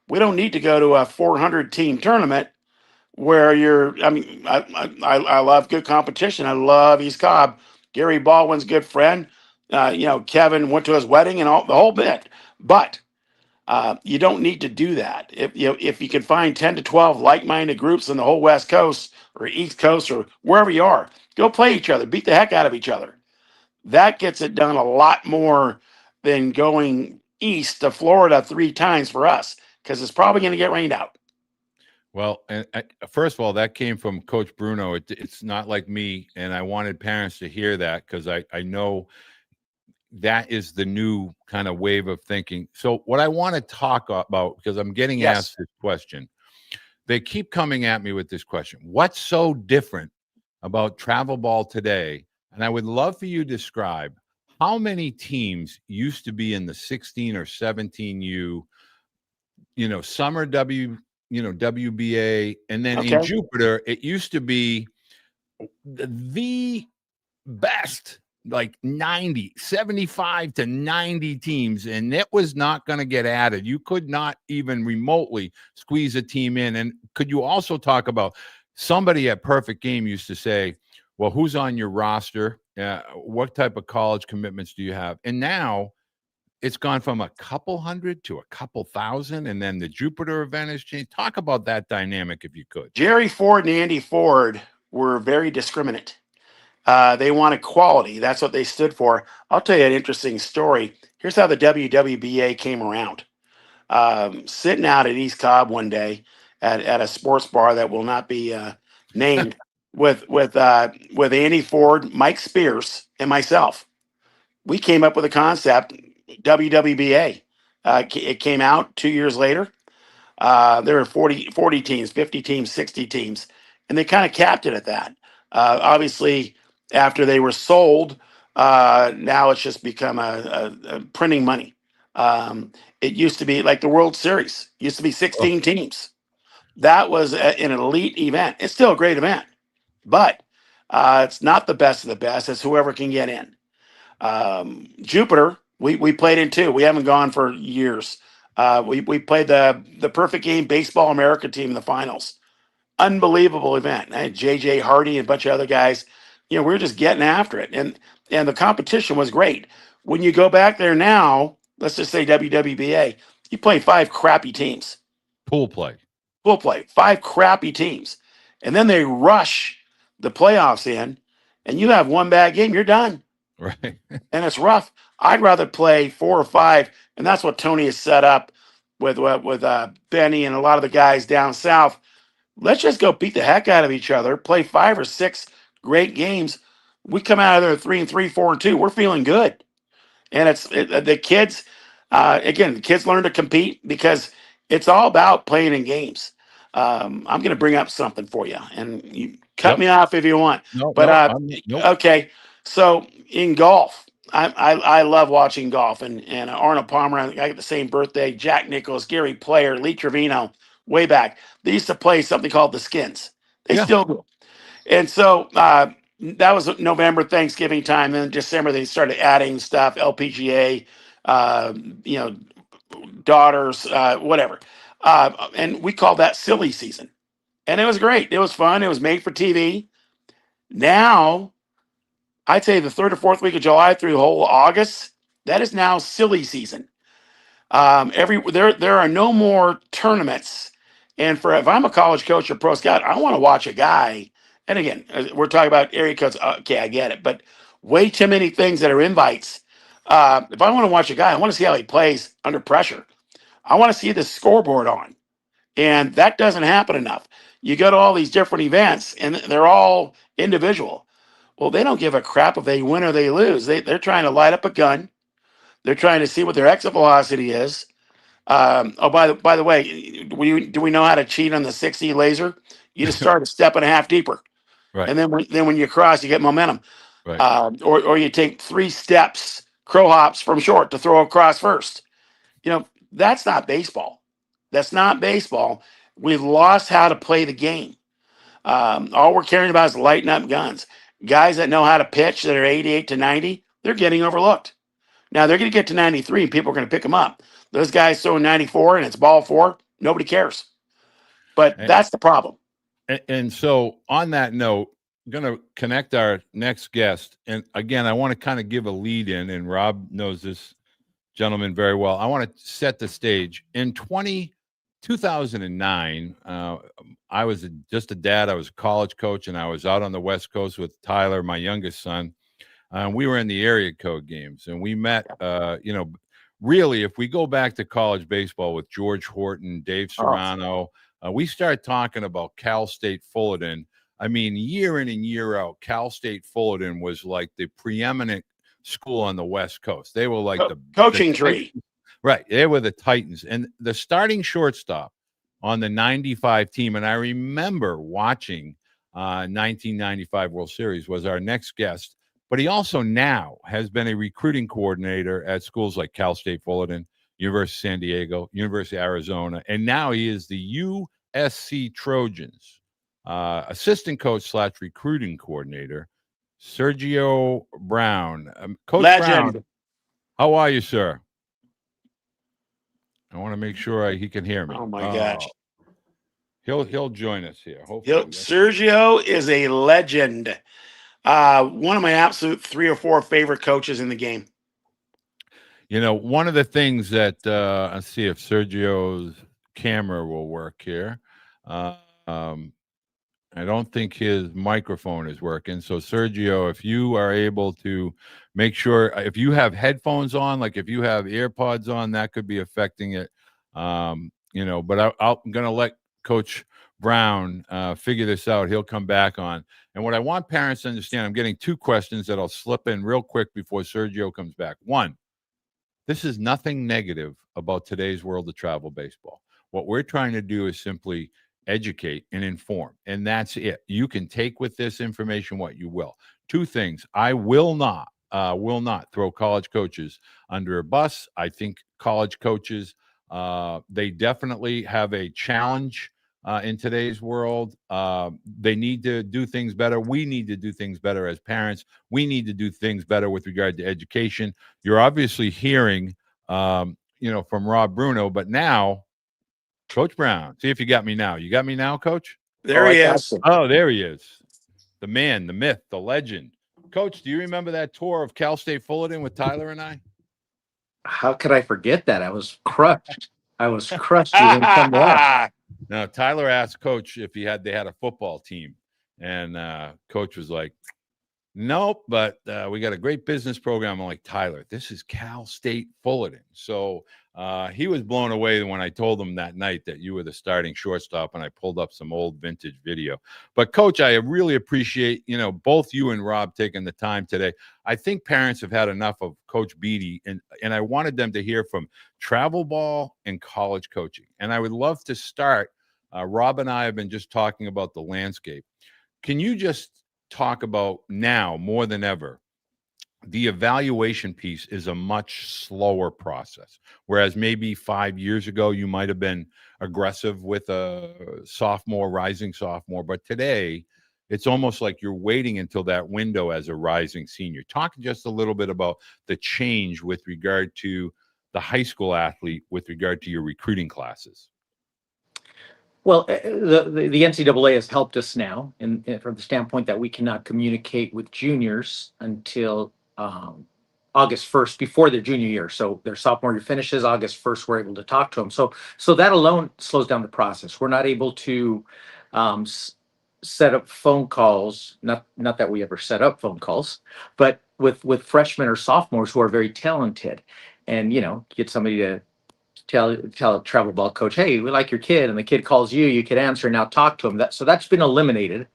We don't need to go to a 400 team tournament where I mean, I love good competition. I love East Cobb. Gary Baldwin's a good friend. Kevin went to his wedding and all the whole bit. But you don't need to do that. If you can find 10 to 12 like-minded groups in the whole West Coast or East Coast or wherever you are, go play each other, beat the heck out of each other. That gets it done a lot more than going east to Florida 3 times for us because it's probably going to get rained out. Well, and first of all, that came from Coach Bruno. It's not like me, and I wanted parents to hear that because I know that is the new kind of wave of thinking. So, what I want to talk about, because I'm getting Yes. asked this question, they keep coming at me with this question: what's so different about travel ball today? And I would love for you to describe how many teams used to be in the 16 or 17U, summer WBA, and then in Okay. Jupiter, it used to be the best, like 90, 75 to 90 teams, and it was not going to get added. You could not even remotely squeeze a team in. And could you also talk about somebody at Perfect Game used to say, well, who's on your roster? What type of college commitments do you have? And now it's gone from a couple hundred to a couple thousand, and then the Jupiter event has changed. Talk about that dynamic if you could. Jerry Ford and Andy Ford were very discriminate. They wanted quality. That's what they stood for. I'll tell you an interesting story. Here's how the WWBA came around. Sitting out at East Cobb one day at a sports bar that will not be named with Andy Ford, Mike Spears, and myself. We came up with a concept, WWBA. It came out 2 years later. There were 40 teams, 50 teams, 60 teams, and they kind of capped it at that. Obviously, after they were sold, now it's just become a printing money. It used to be like the World Series. It used to be Oh, 16 teams. That was an elite event. It's still a great event, but it's not the best of the best. It's whoever can get in. Jupiter, we played in too. We haven't gone for years. We played the perfect game baseball America team in the finals. Unbelievable event. I had JJ Hardy and a bunch of other guys. We were just getting after it, and the competition was great. When you go back there now, let's just say WWBA, you play five crappy teams. pool play. Full play, five crappy teams, and then they rush the playoffs in, and you have one bad game, you're done, Right. and it's rough. I'd rather play four or five, and that's what Tony has set up with Benny and a lot of the guys down south. Let's just go beat the heck out of each other, play five or six great games. We come out of there 3-3, 4-2. We're feeling good, and the kids. Again, the kids learn to compete because it's all about playing in games. I'm going to bring up something for you, and you cut Yep. me off if you want. No, But no, I'm nope. okay, so in golf, I love watching golf, and Arnold Palmer, I got the same birthday. Jack Nicklaus, Gary Player, Lee Trevino, way back. They used to play something called the Skins. They Yeah. still do. And so that was November, Thanksgiving time. Then December, they started adding stuff, LPGA, uh, you know, daughters, whatever. And we called that silly season. And it was great. It was fun. It was made for TV. Now, I'd say the third or fourth week of July through the whole August, that is now silly season. There are no more tournaments, and for if I'm a college coach or pro scout, I want to watch a guy. And again, we're talking about area codes. Okay, I get it, but way too many things that are invites. If I want to watch a guy, I want to see how he plays under pressure. I want to see the scoreboard on, and that doesn't happen enough. You go to all these different events, and they're all individual. Well, they don't give a crap if they win or they lose. They're trying to light up a gun. They're trying to see what their exit velocity is. Oh, by the way, do we know how to cheat on the 60 laser? You just start a step and a half deeper, Right. and then when you cross, you get momentum. Right. Or you take 3 steps, crow hops from short to throw across first. That's not baseball. That's not baseball. We've lost how to play the game. All we're caring about is lighting up guns. Guys that know how to pitch that are 88 to 90, they're getting overlooked. Now they're going to get to 93 and people are going to pick them up. Those guys throwing 94 and it's ball four, nobody cares. But And, that's the problem. and so on that note, I'm going to connect our next guest. And again, I want to kind of give a lead in, and Rob knows this gentleman very well. I want to set the stage. In 2009, I was just a dad. I was a college coach, and I was out on the West Coast with Tyler, my youngest son. We were in the area code games, and we met, really, if we go back to college baseball with George Horton, Dave Serrano, we start talking about Cal State Fullerton. I mean, year in and year out, Cal State Fullerton was like the preeminent school on the West Coast. They were like the coaching tree. Right. They were the Titans. And the starting shortstop on the 95 team, and I remember watching 1995 World Series, was our next guest. But he also now has been a recruiting coordinator at schools like Cal State Fullerton, University of San Diego, University of Arizona, and now he is the USC Trojans assistant coach / recruiting coordinator, Sergio Brown. Coach Legend. Brown, how are you, sir? I want to make sure he can hear me. Oh my gosh. He'll join us here. Hopefully. Sergio is a legend. One of my absolute 3 or 4 favorite coaches in the game. One of the things that let's see if Sergio's camera will work here. I don't think his microphone is working. So, Sergio, if you are able to make sure, if you have headphones on, like if you have AirPods on, that could be affecting it. But I'm going to let Coach Brown figure this out. He'll come back on. And what I want parents to understand, I'm getting 2 questions that I'll slip in real quick before Sergio comes back. 1, this is nothing negative about today's world of travel baseball. What we're trying to do is simply educate and inform, and that's it. You can take with this information what you will. 2 things: I will not throw college coaches under a bus. I think college coaches. They definitely have a challenge in today's world. They need to do things better. We need to do things better as parents. We need to do things better with regard to education. You're obviously hearing, from Rob Bruno, but now, Coach Brown, see if you got me now. You got me now, Coach? There I he got is. you. Oh, there he is. The man, the myth, the legend. Coach, do you remember that tour of Cal State Fullerton with Tyler and I? How could I forget that? I was crushed. I was crushed. You didn't come left. Now, Tyler asked Coach if they had a football team, and Coach was like, "Nope, but we got a great business program." I'm like, "Tyler, this is Cal State Fullerton." So he was blown away when I told him that night that you were the starting shortstop, and I pulled up some old vintage video. But Coach, I really appreciate both you and Rob taking the time today. I think parents have had enough of Coach Beede, and I wanted them to hear from travel ball and college coaching. And I would love to start. Rob and I have been just talking about the landscape. Can you just talk about now more than ever? The evaluation piece is a much slower process. Whereas maybe 5 years ago, you might have been aggressive with a sophomore, rising sophomore. But today, it's almost like you're waiting until that window as a rising senior. Talk just a little bit about the change with regard to the high school athlete with regard to your recruiting classes. Well, the NCAA has helped us now, from the standpoint that we cannot communicate with juniors until August 1st, before their junior year. So their sophomore year finishes August 1st. We're able to talk to them. So that alone slows down the process. We're not able to set up phone calls. Not that we ever set up phone calls, but with freshmen or sophomores who are very talented, and get somebody to tell a travel ball coach, hey, we like your kid, and the kid calls you, you could answer, now talk to him. That's been eliminated.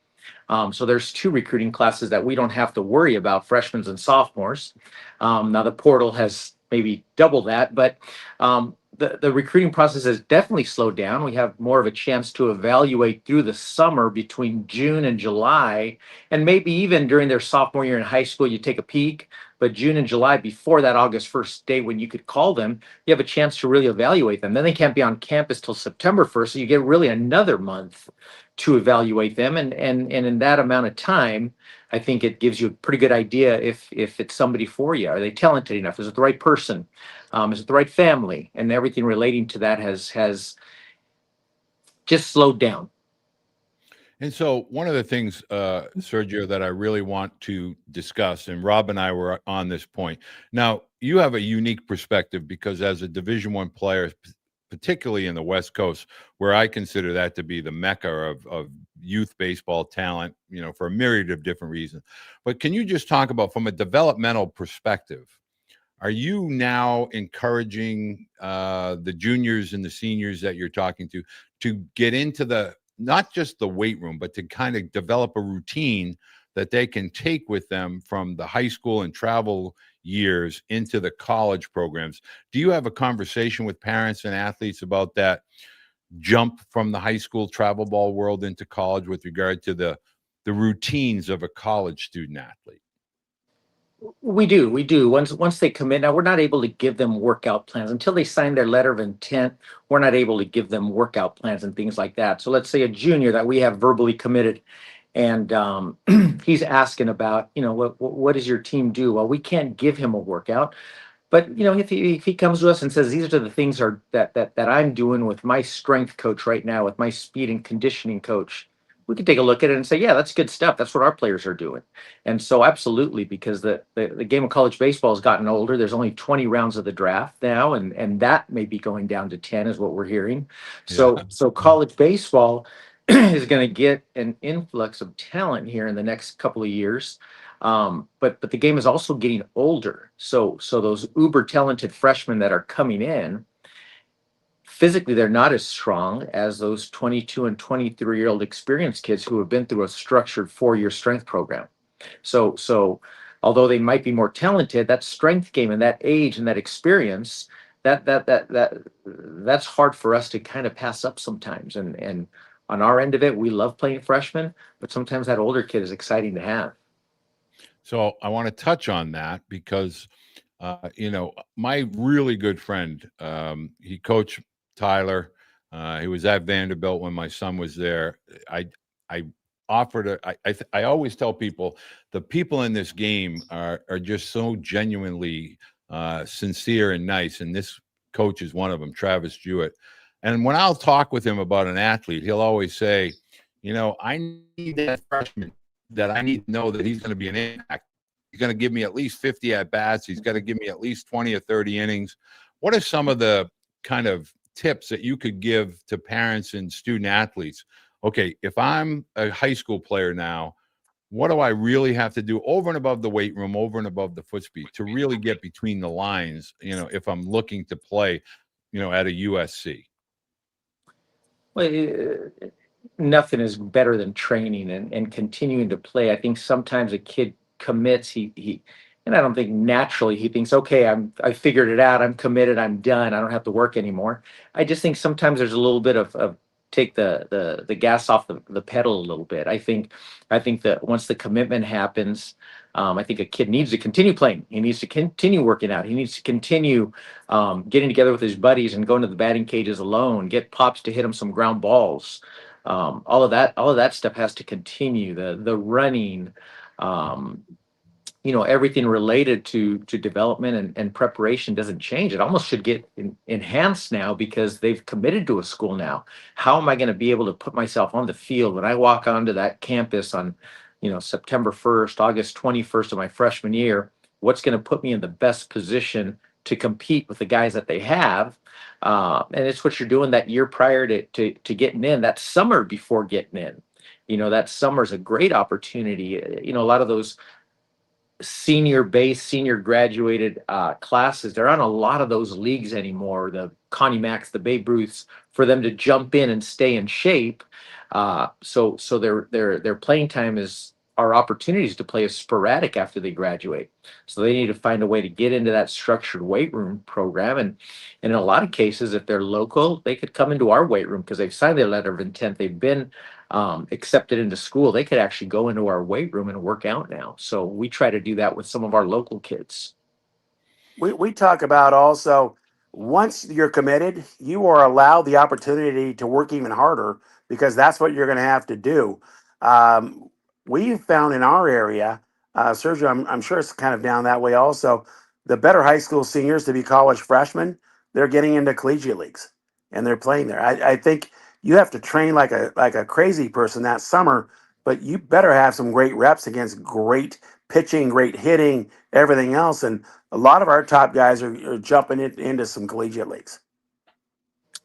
So there's two recruiting classes that we don't have to worry about, freshmen and sophomores. Now the portal has maybe double that, but the recruiting process has definitely slowed down. We have more of a chance to evaluate through the summer between June and July, and maybe even during their sophomore year in high school, you take a peek. But June and July, before that August 1st day when you could call them, you have a chance to really evaluate them. Then they can't be on campus till September 1st, so you get really another month to evaluate them. And in that amount of time, I think it gives you a pretty good idea if it's somebody for you. Are they talented enough? Is it the right person? Is it the right family? And everything relating to that has just slowed down. And so one of the things, Sergio, that I really want to discuss, and Rob and I were on this point. Now, you have a unique perspective because as a Division I player, particularly in the West Coast, where I consider that to be the mecca of youth baseball talent, for a myriad of different reasons. But can you just talk about, from a developmental perspective, are you now encouraging the juniors and the seniors that you're talking to get into not just the weight room, but to kind of develop a routine that they can take with them from the high school and travel years into the college programs? Do you have a conversation with parents and athletes about that jump from the high school travel ball world into college with regard to the routines of a college student athlete? We do. Once they commit, now we're not able to give them workout plans until they sign their letter of intent. We're not able to give them workout plans and things like that. So let's say a junior that we have verbally committed, and he's asking about, what does your team do? Well, we can't give him a workout, but if he comes to us and says these are the things that I'm doing with my strength coach right now, with my speed and conditioning coach, we can take a look at it and say, yeah, that's good stuff. That's what our players are doing. And so absolutely, because the game of college baseball has gotten older. There's only 20 rounds of the draft now, and that may be going down to 10 is what we're hearing. So Yeah. so college baseball is going to get an influx of talent here in the next couple of years. But the game is also getting older. So those uber talented freshmen that are coming in, physically they're not as strong as those 22 and 23-year-old experienced kids who have been through a structured 4-year strength program. So although they might be more talented, that strength game and that age and that experience, that's hard for us to kind of pass up sometimes. And on our end of it, we love playing freshmen, but sometimes that older kid is exciting to have. So I want to touch on that because My really good friend, he coached Tyler. He was at Vanderbilt when my son was there. I offered I always tell people the people in this game are just so genuinely sincere and nice, and this coach is one of them, Travis Jewett. And when I'll talk with him about an athlete, he'll always say, I need that freshman that I need to know that he's going to be an impact. He's going to give me at least 50 at bats. He's got to give me at least 20 or 30 innings. What are some of the kind of tips that you could give to parents and student athletes? Okay, if I'm a high school player now, what do I really have to do over and above the weight room, over and above the foot speed to really get between the lines, if I'm looking to play, at a USC? Well, nothing is better than training and continuing to play. I think sometimes a kid commits, and I don't think naturally he thinks, okay, I figured it out, I'm committed, I'm done, I don't have to work anymore. I just think sometimes there's a little bit of take the gas off the pedal a little bit. I think that once the commitment happens, I think a kid needs to continue playing. He needs to continue working out. He needs to continue getting together with his buddies and going to the batting cages alone. Get pops to hit him some ground balls. All of that stuff has to continue. The running, um, everything related to development and preparation doesn't change. It almost should get enhanced now because they've committed to a school now. How am I going to be able to put myself on the field when I walk onto that campus on, September 1st, August 21st of my freshman year? What's going to put me in the best position to compete with the guys that they have? And it's what you're doing that year prior to getting in, that summer before getting in. That summer is a great opportunity. A lot of those senior graduated classes, there aren't a lot of those leagues anymore, the Connie Macks, the Babe Ruths, for them to jump in and stay in shape. So their playing time is, our opportunities to play is sporadic after they graduate. So they need to find a way to get into that structured weight room program. And in a lot of cases, if they're local, they could come into our weight room because they've signed their letter of intent. They've been accepted into school. They could actually go into our weight room and work out now. So we try to do that with some of our local kids. We talk about also, once you're committed, you are allowed the opportunity to work even harder because that's what you're going to have to do. Um, we found in our area, Sergio, I'm sure it's kind of down that way also. The better high school seniors to be college freshmen, they're getting into collegiate leagues and they're playing there. I think you have to train like a crazy person that summer, but you better have some great reps against great pitching, great hitting, everything else. And a lot of our top guys are jumping into some collegiate leagues.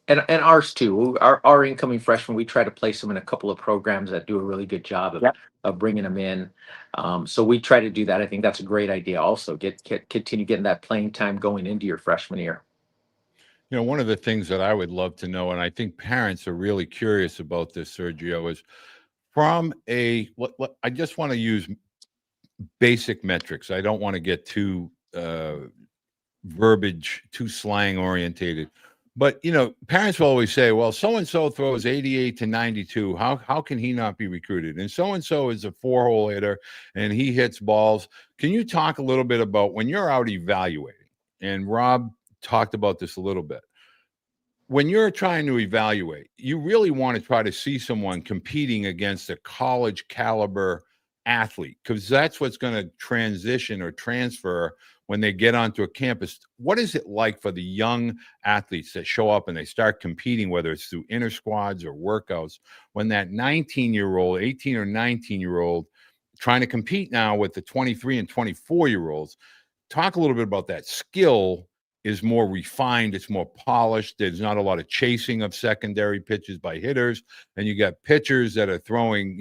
And ours too. Our incoming freshmen, we try to place them in a couple of programs that do a really good job Yep. of bringing them in. So we try to do that. I think that's a great idea. Also, continue getting that playing time going into your freshman year. One of the things that I would love to know, and I think parents are really curious about this, Sergio, is from I just want to use basic metrics. I don't want to get too verbiage, too slang orientated. But parents will always say, "Well, so and so throws 88 to 92. How can he not be recruited?" And so is a 4-hole hitter, and he hits balls. Can you talk a little bit about when you're out evaluating? And Rob talked about this a little bit. When you're trying to evaluate, you really want to try to see someone competing against a college caliber athlete, because that's what's going to transition or transfer when they get onto a campus. What is it like for the young athletes that show up and they start competing, whether it's through inter squads or workouts, when that 19-year-old, 18 or 19-year-old trying to compete now with the 23 and 24-year-olds? Talk a little bit about that. Skill is more refined, it's more polished. There's not a lot of chasing of secondary pitches by hitters, and you got pitchers that are throwing,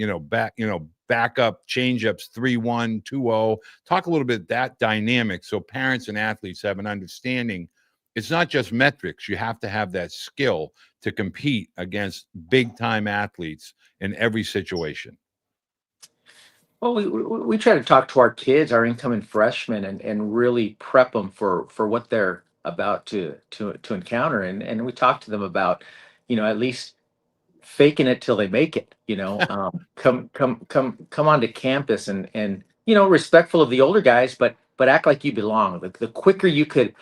backup changeups 3-1, 2-0. Talk a little bit that dynamic so parents and athletes have an understanding. It's not just metrics. You have to have that skill to compete against big time athletes in every situation. Well, we try to talk to our kids, our incoming freshmen, and really prep them for what they're about to encounter, and we talk to them about, at least faking it till they make it. Come onto campus and respectful of the older guys, but but act like you belong. The quicker you could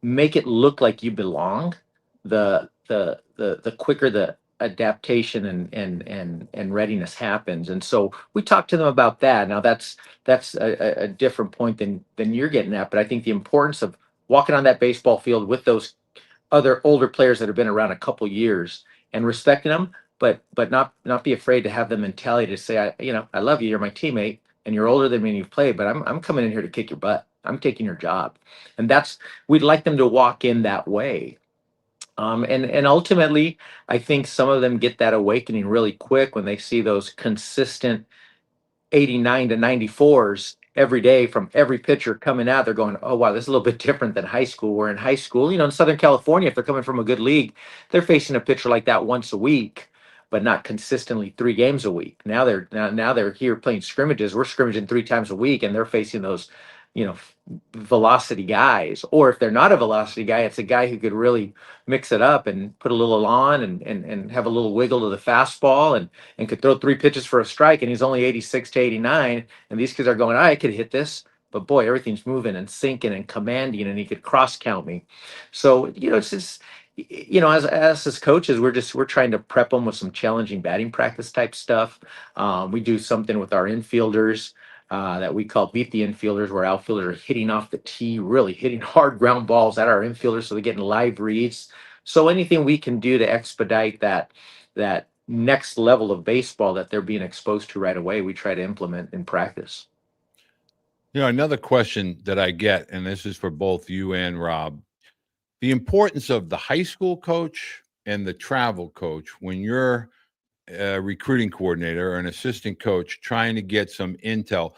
make it look like you belong, the quicker the adaptation and readiness happens. And so we talked to them about that. Now that's a different point than you're getting at, but I think the importance of walking on that baseball field with those other older players that have been around a couple years and respecting them, but not be afraid to have the mentality to say, I love you, you're my teammate, and you're older than me and you've played, but I'm coming in here to kick your butt. I'm taking your job. And we'd like them to walk in that way. And ultimately, I think some of them get that awakening really quick when they see those consistent 89 to 94s every day from every pitcher coming out. They're going, oh, wow, this is a little bit different than high school. Where in high school, in Southern California, if they're coming from a good league, they're facing a pitcher like that once a week, but not consistently 3 games a week. Now they're here playing scrimmages. We're scrimmaging 3 times a week, and they're facing those, velocity guys. Or if they're not a velocity guy, it's a guy who could really mix it up and put a little on and have a little wiggle to the fastball and could throw 3 pitches for a strike, and he's only 86 to 89. And these kids are going, I could hit this, but boy, everything's moving and sinking and commanding, and he could cross count me. So, it's just, as coaches, we're trying to prep them with some challenging batting practice type stuff. We do something with our infielders that we call beat the infielders, where outfielders are hitting off the tee, really hitting hard ground balls at our infielders, so they're getting live reads. So anything we can do to expedite that next level of baseball that they're being exposed to right away, we try to implement in practice. Another question that I get, and this is for both you and Rob, the importance of the high school coach and the travel coach when you're a recruiting coordinator or an assistant coach trying to get some intel.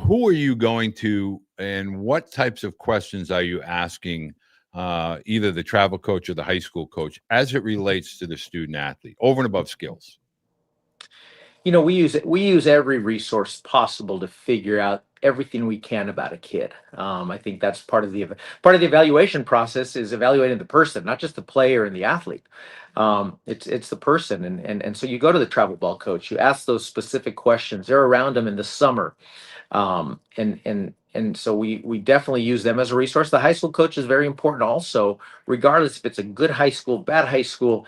Who are you going to, and what types of questions are you asking either the travel coach or the high school coach as it relates to the student athlete over and above skills? We use every resource possible to figure out everything we can about a kid. I think that's part of the evaluation process, is evaluating the person, not just the player and the athlete. It's the person, and so you go to the travel ball coach. You ask those specific questions. They're around them in the summer, and so we definitely use them as a resource. The high school coach is very important also, regardless if it's a good high school, bad high school,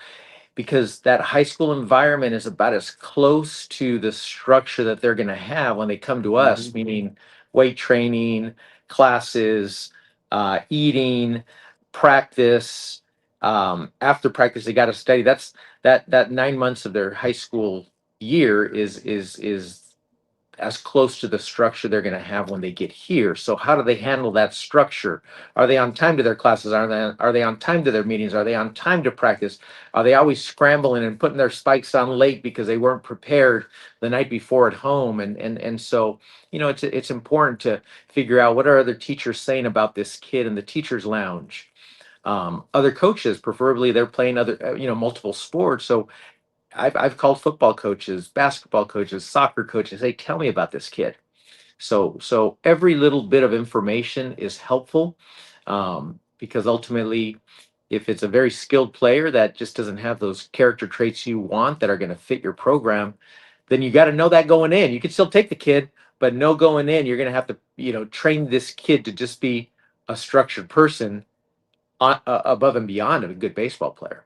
because that high school environment is about as close to the structure that they're going to have when they come to us, meaning weight training, classes, eating, practice. After practice, they got to study. That 9 months of their high school year is as close to the structure they're going to have when they get here. So how do they handle that structure? Are they on time to their classes? Are they on time to their meetings? Are they on time to practice? Are they always scrambling and putting their spikes on late because they weren't prepared the night before at home? And so, it's important to figure out what are other teachers saying about this kid in the teachers lounge. Other coaches, preferably they're playing other, multiple sports. So I've called football coaches, basketball coaches, soccer coaches. Hey, tell me about this kid. So every little bit of information is helpful, because ultimately, if it's a very skilled player that just doesn't have those character traits you want that are going to fit your program, then you got to know that going in. You can still take the kid, but know going in, you're going to have to train this kid to just be a structured person above and beyond of a good baseball player.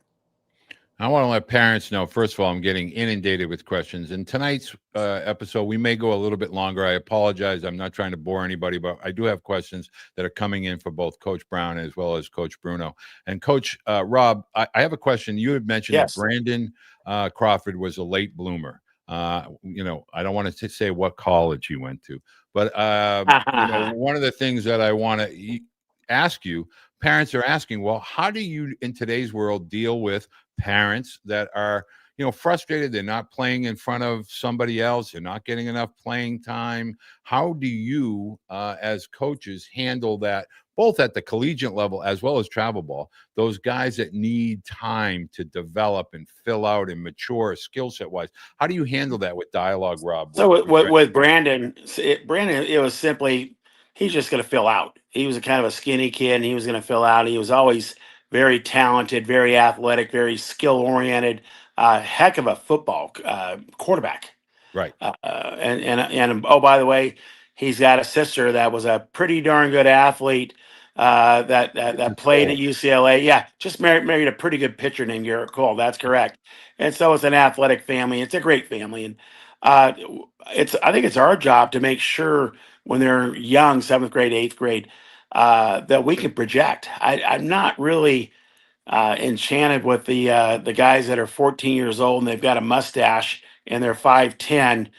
I want to let parents know, first of all, I'm getting inundated with questions. In tonight's episode, we may go a little bit longer. I apologize. I'm not trying to bore anybody, but I do have questions that are coming in for both Coach Brown as well as Coach Bruno. And Coach Rob, I have a question. You had mentioned that Brandon Crawford was a late bloomer. I don't want to say what college he went to, but one of the things that I want to ask you, parents are asking, well, how do you in today's world deal with parents that are frustrated? They're not playing in front of somebody else, they're not getting enough playing time. How do you as coaches handle that, both at the collegiate level as well as travel ball, those guys that need time to develop and fill out and mature skill set wise? How do you handle that with dialogue, Rob? So with Brandon, it was simply, he's just going to fill out. He was a kind of a skinny kid, and he was going to fill out. He was always very talented, very athletic, very skill oriented, heck of a football quarterback. Right. And oh, by the way, he's got a sister that was a pretty darn good athlete that played at UCLA. Yeah, just married a pretty good pitcher named Garrett Cole. That's correct. And so it's an athletic family. It's a great family, and uh, I think it's our job to make sure when they're young, seventh grade, eighth grade, that we can project. I'm not really enchanted with the guys that are 14 years old and they've got a mustache and they're 5'10".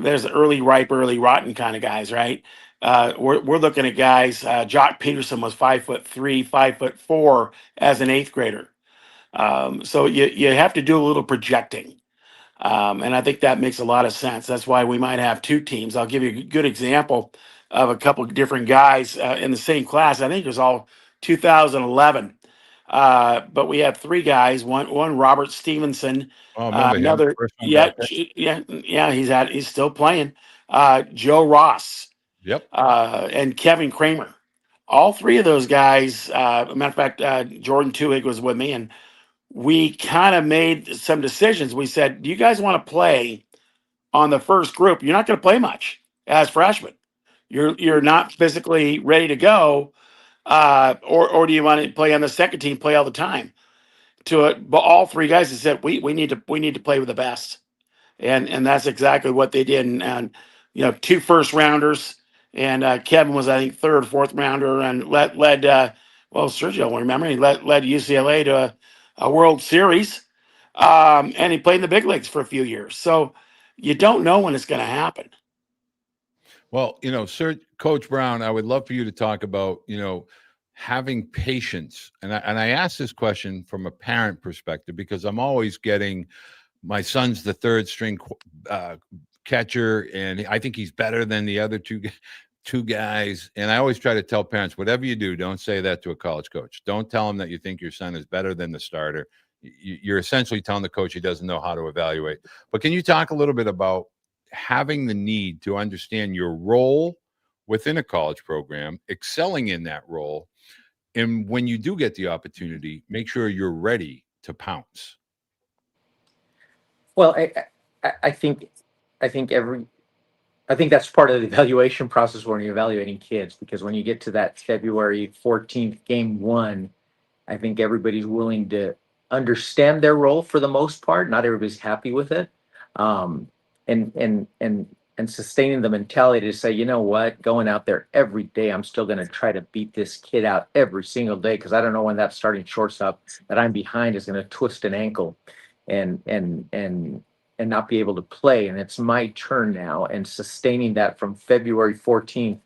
There's early ripe, early rotten kind of guys, right? We're looking at guys. Jock Peterson was 5'3", 5'4" as an eighth grader. So you have to do a little projecting. And I think that makes a lot of sense. That's why we might have two teams. I'll give you a good example of a couple of different guys in the same class. I think it was all 2011. But we have three guys. One Robert Stevenson. Oh, I remember him. Another, First one yeah, got picked. yeah. He's still playing. Joe Ross Yep. and Kevin Kramer. All three of those guys. Matter of fact, Jordan Tuhig was with me, and we kind of made some decisions. We said, "Do you guys want to play on the first group? You're not going to play much as freshmen. You're not physically ready to go, or do you want to play on the second team, play all the time?" To it, but all three guys have said we need to play with the best, and that's exactly what they did. And two first rounders, and Kevin was, I think, third, fourth rounder, and led well, Sergio will remember, he led UCLA to a World Series, and he played in the big leagues for a few years. So you don't know when it's going to happen. Well, Sir Coach Brown, I would love for you to talk about, having patience. And I ask this question from a parent perspective because I'm always getting my son's the third string catcher, and I think he's better than the other two guys. And I always try to tell parents, whatever you do, don't say that to a college coach. Don't tell him that you think your son is better than the starter. You're essentially telling the coach he doesn't know how to evaluate. But can you talk a little bit about having the need to understand your role within a college program, excelling in that role, and when you do get the opportunity, make sure you're ready to pounce? Well, I think that's part of the evaluation process when you're evaluating kids, because when you get to that February 14th game one, I think everybody's willing to understand their role for the most part. Not everybody's happy with it. And sustaining the mentality to say, you know what, going out there every day, I'm still going to try to beat this kid out every single day, because I don't know when that starting shortstop that I'm behind is going to twist an ankle and not be able to play, and it's my turn now. And sustaining that from February 14th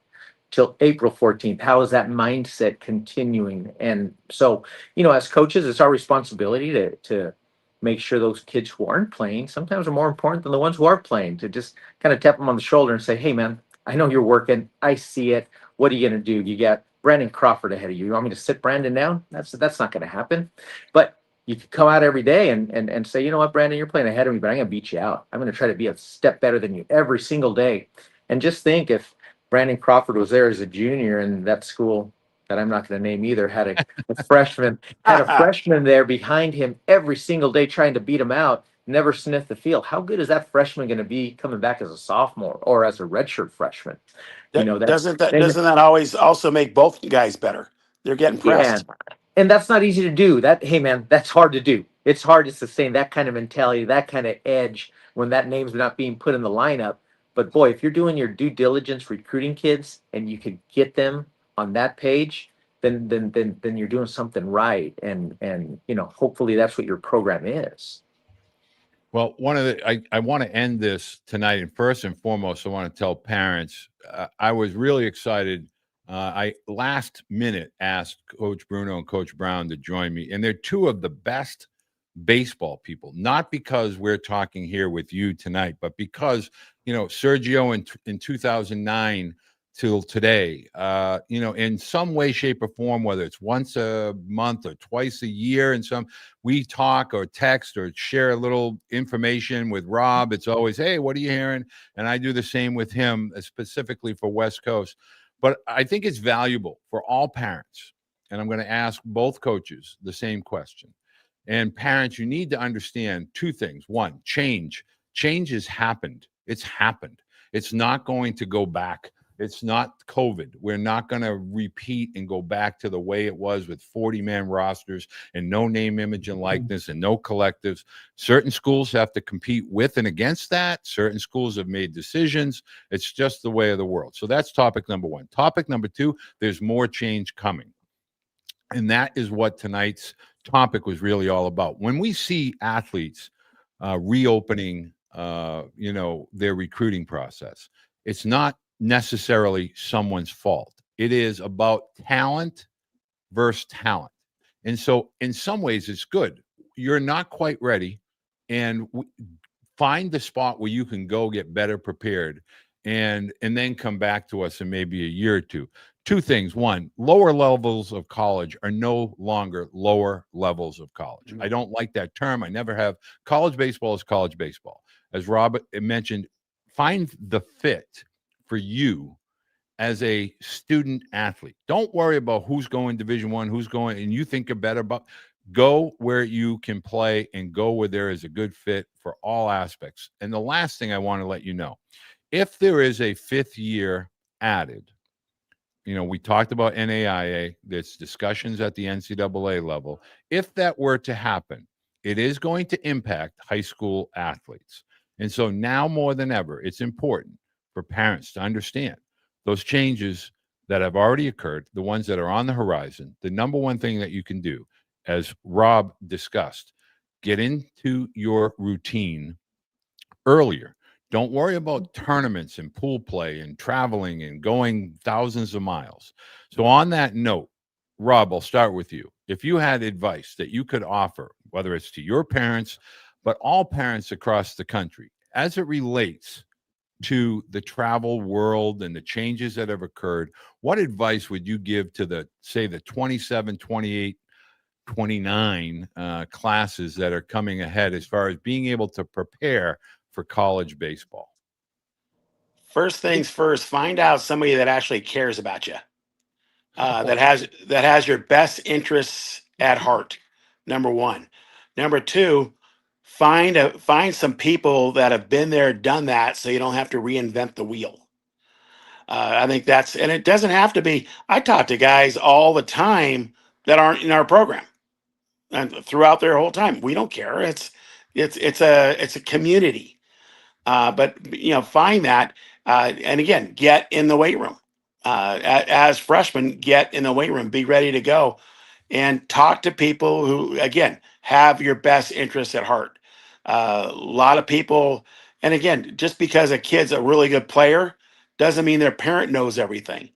till April 14th, how is that mindset continuing? And so, as coaches, it's our responsibility to make sure those kids who aren't playing sometimes are more important than the ones who are playing, to just kind of tap them on the shoulder and say, hey man, I know you're working, I see it, what are you going to do? You got Brandon Crawford ahead of you. You want me to sit Brandon down? That's not going to happen. But you can come out every day and say, you know what, Brandon, you're playing ahead of me, but I'm going to beat you out. I'm going to try to be a step better than you every single day. And just think, if Brandon Crawford was there as a junior, and that school that I'm not going to name either had a freshman there behind him every single day trying to beat him out, never sniffed the field. How good is that freshman going to be coming back as a sophomore or as a redshirt freshman? Doesn't that always also make both guys better? They're getting pressed. Yeah. And that's not easy to do. Hey man, that's hard to do. It's hard to sustain that kind of mentality, that kind of edge when that name's not being put in the lineup. But boy, if you're doing your due diligence recruiting kids and you could get them on that page, then you're doing something right. And hopefully that's what your program is. Well, I want to end this tonight, and first and foremost, I want to tell parents I was really excited. I last minute asked Coach Bruno and Coach Brown to join me, and they're two of the best baseball people. Not because we're talking here with you tonight, but because Sergio in 2009 till today, in some way, shape, or form, whether it's once a month or twice a year, we talk or text or share a little information with Rob. It's always, hey, what are you hearing? And I do the same with him, specifically for West Coast. But I think it's valuable for all parents. And I'm going to ask both coaches the same question. And parents, you need to understand two things. One, change has happened. It's happened. It's not going to go back. It's not COVID. We're not going to repeat and go back to the way it was with 40-man rosters and no name, image, and likeness and no collectives. Certain schools have to compete with and against that. Certain schools have made decisions. It's just the way of the world. So that's topic number one. Topic number two, there's more change coming. And that is what tonight's topic was really all about. When we see athletes reopening, their recruiting process, it's not necessarily someone's fault. It is about talent versus talent. And so in some ways it's good. You're not quite ready, and find the spot where you can go get better prepared, and then come back to us in maybe a year or two. Two things. One, lower levels of college are no longer lower levels of college. I don't like that term. I never have. College baseball is college baseball. As Robert mentioned, find the fit for you as a student athlete. Don't worry about who's going Division I, who's going, and you think you're better about. Go where you can play and go where there is a good fit for all aspects. And the last thing I want to let you know, if there is a fifth year added, we talked about NAIA, there's discussions at the NCAA level. If that were to happen, it is going to impact high school athletes. And so now more than ever, it's important for parents to understand those changes that have already occurred, the ones that are on the horizon. The number one thing that you can do, as Rob discussed, get into your routine earlier. Don't worry about tournaments and pool play and traveling and going thousands of miles. So on that note, Rob, I'll start with you. If you had advice that you could offer, whether it's to your parents, but all parents across the country, as it relates to the travel world and the changes that have occurred, what advice would you give to the 27, 28, 29 classes that are coming ahead as far as being able to prepare for college baseball? First things first, find out somebody that actually cares about you, that has your best interests at heart. Number one. Number two, find some people that have been there, done that, so you don't have to reinvent the wheel. I think and it doesn't have to be. I talk to guys all the time that aren't in our program, and throughout their whole time, we don't care. It's a community. But find that, and again, get in the weight room. As freshmen, get in the weight room, be ready to go, and talk to people who, again, have your best interests at heart. A lot of people, and again, just because a kid's a really good player doesn't mean their parent knows everything.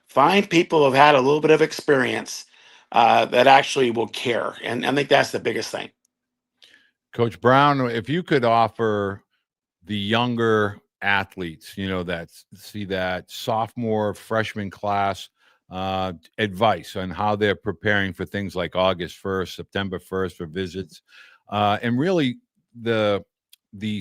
Find people who've had a little bit of experience that actually will care, and I think that's the biggest thing. Coach Brown, if you could offer the younger athletes, that see that sophomore, freshman class, advice on how they're preparing for things like August 1st, September 1st for visits, and really the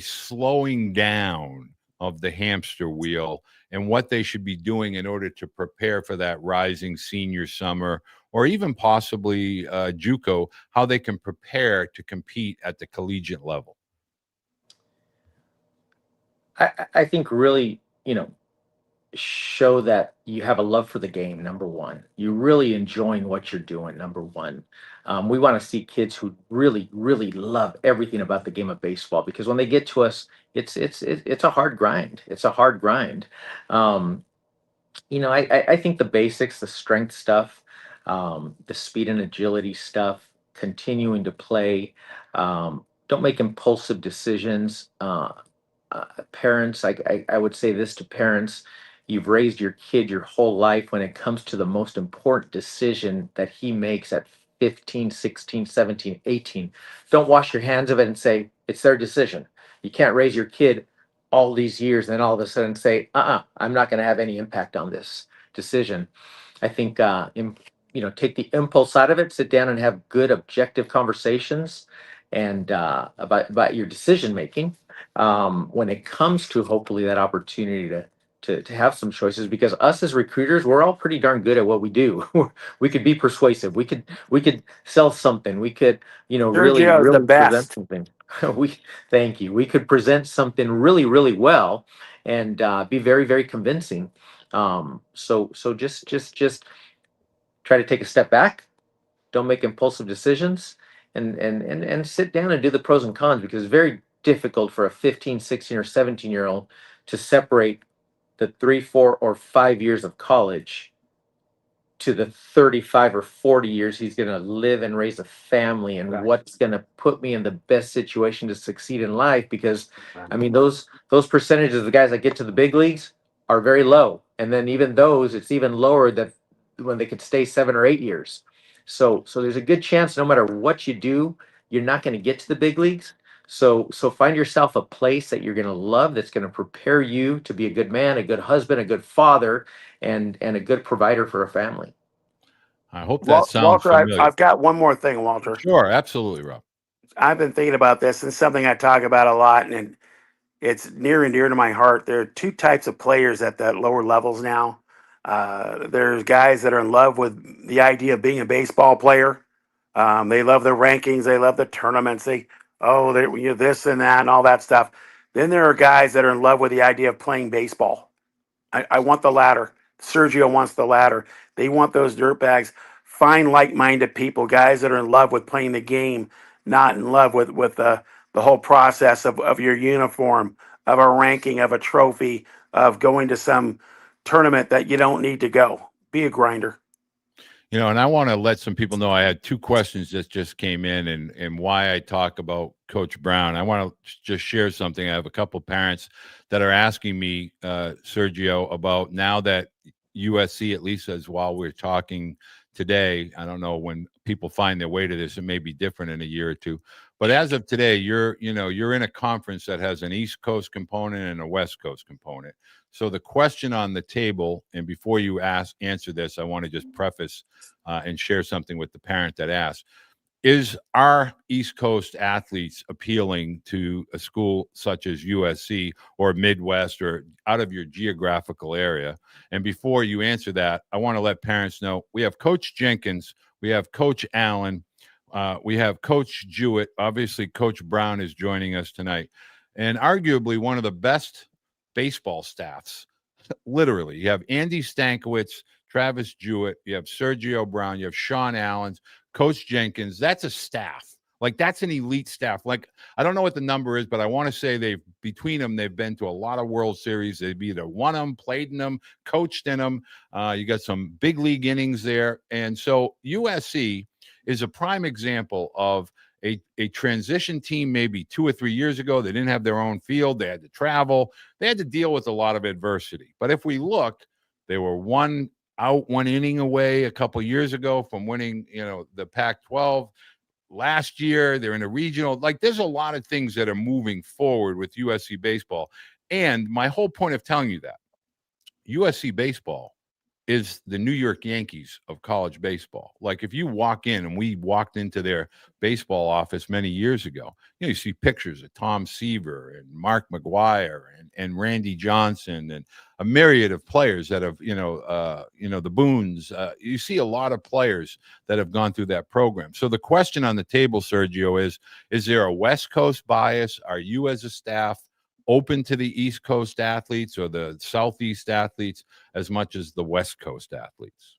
slowing down of the hamster wheel and what they should be doing in order to prepare for that rising senior summer, or even possibly JUCO, how they can prepare to compete at the collegiate level. I think really, show that you have a love for the game, number one. You're really enjoying what you're doing, number one. We want to see kids who really, really love everything about the game of baseball, because when they get to us, it's a hard grind. It's a hard grind. I think the basics, the strength stuff, the speed and agility stuff, continuing to play, don't make impulsive decisions. Parents, I would say this to parents: you've raised your kid your whole life. When it comes to the most important decision that he makes at 15, 16, 17, 18, don't wash your hands of it and say it's their decision. You can't raise your kid all these years and then all of a sudden say, I'm not going to have any impact on this decision. I think, take the impulse out of it, sit down and have good objective conversations and about your decision making when it comes to hopefully that opportunity to have some choices, because us as recruiters, we're all pretty darn good at what we do. We could be persuasive. We could sell something. We could, really present something. Thank you. We could present something really, really well. and be very, very convincing. So just try to take a step back. Don't make impulsive decisions, and sit down and do the pros and cons, because it's very difficult for a 15, 16, or 17-year-old to separate the 3, 4, or 5 years of college to the 35 or 40 years he's going to live and raise a family, and Right. what's going to put me in the best situation to succeed in life. Because Right. I mean, those percentages of the guys that get to the big leagues are very low, and then even those, it's even lower that when they could stay 7 or 8 years. So there's a good chance no matter what you do, you're not going to get to the big leagues. So find yourself a place that you're going to love, that's going to prepare you to be a good man, a good husband, a good father, and a good provider for a family. I hope that sounds Walter, familiar. I've got one more thing, Walter. Sure, absolutely, Rob. I've been thinking about this, and something I talk about a lot, and it's near and dear to my heart. There are two types of players at the lower levels now. There's guys that are in love with the idea of being a baseball player. They love the rankings, they love the tournaments. They this and that and all that stuff. Then there are guys that are in love with the idea of playing baseball. I want the latter. Sergio wants the latter. They want those dirtbags. Find like-minded people, guys that are in love with playing the game, not in love with the whole process of your uniform, of a ranking, of a trophy, of going to some tournament that you don't need to go. Be a grinder. And I want to let some people know I had two questions that just came in, and why I talk about Coach Brown. I want to just share something. I have a couple parents that are asking me, Sergio, about now that USC, at least as while we're talking today, I don't know when people find their way to this, it may be different in a year or two. But as of today, you're in a conference that has an East Coast component and a West Coast component. So the question on the table, and before you answer this, I want to just preface and share something with the parent that asked: is our East Coast athletes appealing to a school such as USC or Midwest or out of your geographical area? And before you answer that, I want to let parents know we have Coach Jenkins, we have Coach Allen, we have Coach Jewett. Obviously, Coach Brown is joining us tonight, and arguably one of the best baseball staffs. Literally, you have Andy Stankiewicz, Travis Jewett, you have Sergio Brown, you have Sean Allen, Coach Jenkins. That's a staff. Like, that's an elite staff. Like, I don't know what the number is, but I want to say between them, they've been to a lot of World Series. They've either won them, played in them, coached in them. You got some big league innings there. And so USC is a prime example of a transition team. Maybe 2 or 3 years ago, they didn't have their own field. They had to travel. They had to deal with a lot of adversity. But if we look, they were one inning away a couple years ago from winning, the Pac-12. Last year, they're in a regional. Like, there's a lot of things that are moving forward with USC baseball. And my whole point of telling you that, USC baseball is the New York Yankees of college baseball. Like, if you walk in, and we walked into their baseball office many years ago, you see pictures of Tom Seaver and Mark McGuire and Randy Johnson and a myriad of players that have, the Boones. You see a lot of players that have gone through that program. So the question on the table, Sergio, is there a West Coast bias? Are you as a staff open to the East Coast athletes or the Southeast athletes as much as the West Coast athletes?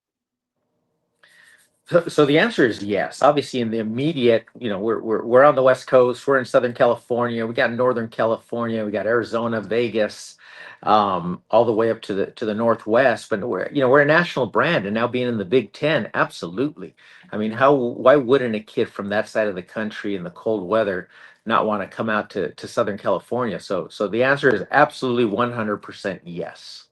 So the answer is yes. Obviously, in the immediate, we're on the West Coast. We're in Southern California. We got Northern California. We got Arizona, Vegas, all the way up to the Northwest. But we're a national brand, and now being in the Big Ten, absolutely. I mean, why wouldn't a kid from that side of the country in the cold weather not want to come out to Southern California? So the answer is absolutely 100% yes.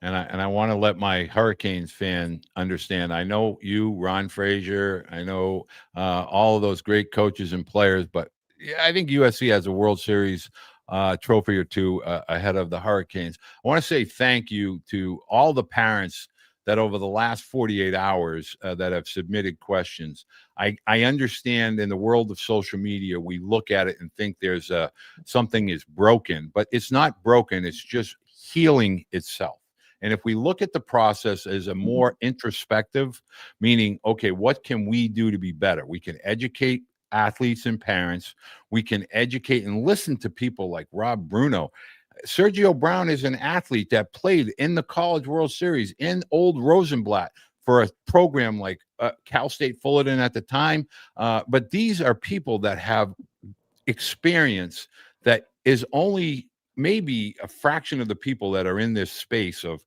And I want to let my Hurricanes fan understand. I know you, Ron Frazier. I know all of those great coaches and players, but I think USC has a World Series trophy or two ahead of the Hurricanes. I want to say thank you to all the parents that over the last 48 hours that have submitted questions. I understand in the world of social media, we look at it and think there's something is broken, but it's not broken. It's just healing itself. And if we look at the process as a more introspective, meaning, okay, what can we do to be better? We can educate athletes and parents. We can educate and listen to people like Rob Bruno. Sergio Brown is an athlete that played in the College World Series in old Rosenblatt for a program like Cal State Fullerton at the time. But these are people that have experience that is only maybe a fraction of the people that are in this space of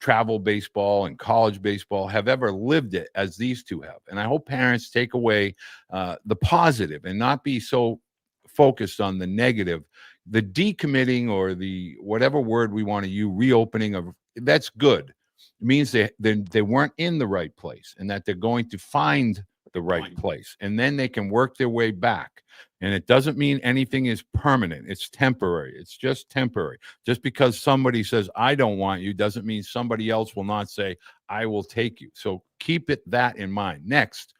travel baseball and college baseball have ever lived it as these two have. And I hope parents take away the positive and not be so focused on the negative. The decommitting, or the whatever word we want to use, reopening of, that's good. It means they weren't in the right place, and that they're going to find the right place, and then they can work their way back. And it doesn't mean anything is permanent. It's temporary. It's just temporary. Just because somebody says, I don't want you, doesn't mean somebody else will not say, I will take you. So keep that in mind. Next,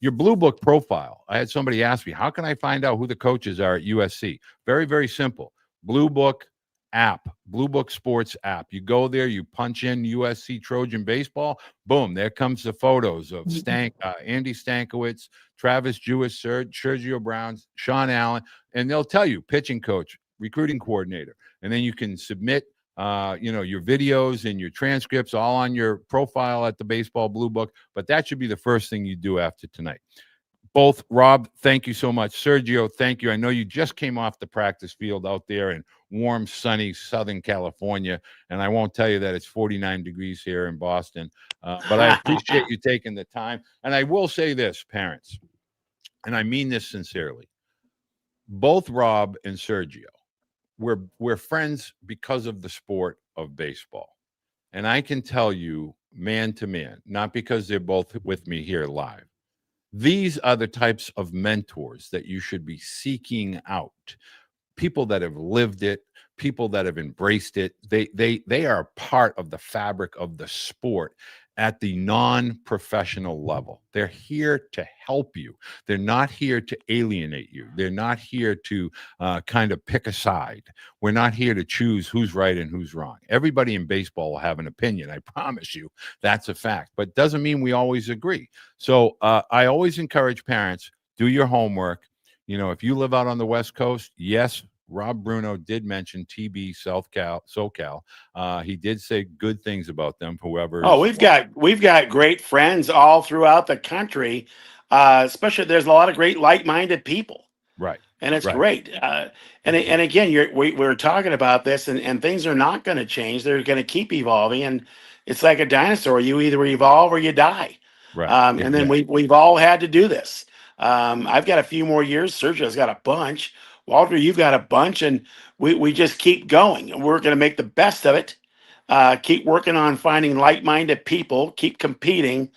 your Blue Book profile. I had somebody ask me, how can I find out who the coaches are at USC? Very, very simple. Blue Book app, Blue Book Sports app. You go there, you punch in USC Trojan baseball, boom, there comes the photos of Andy Stankiewicz, Travis Jewis, Sergio Brown, Sean Allen, and they'll tell you pitching coach, recruiting coordinator, and then you can submit your videos and your transcripts all on your profile at the Baseball Blue Book. But that should be the first thing you do after tonight. Both, Rob, thank you so much. Sergio, thank you. I know you just came off the practice field out there in warm, sunny Southern California, and I won't tell you that it's 49 degrees here in Boston, but I appreciate you taking the time. And I will say this, parents, and I mean this sincerely, both Rob and Sergio, we're friends because of the sport of baseball. And I can tell you, man to man, not because they're both with me here live, these are the types of mentors that you should be seeking out. People that have lived it, people that have embraced it. They are part of the fabric of the sport at the non-professional level. They're here to help you. They're not here to alienate you. They're not here to kind of pick a side. We're not here to choose who's right and who's wrong. Everybody in baseball will have an opinion. I promise you, that's a fact. But doesn't mean we always agree. So I always encourage parents, do your homework. If you live out on the West Coast, yes, Rob Bruno did mention TB SoCal. He did say good things about them. We've got great friends all throughout the country. Especially, there's a lot of great like-minded people. Right. And it's great. And again, we're talking about this, and things are not going to change. They're going to keep evolving, and it's like a dinosaur. You either evolve or you die. Right. And then we've all had to do this. I've got a few more years. Sergio's got a bunch. Walter, you've got a bunch, and we just keep going. And we're going to make the best of it. Keep working on finding like-minded people. Keep competing,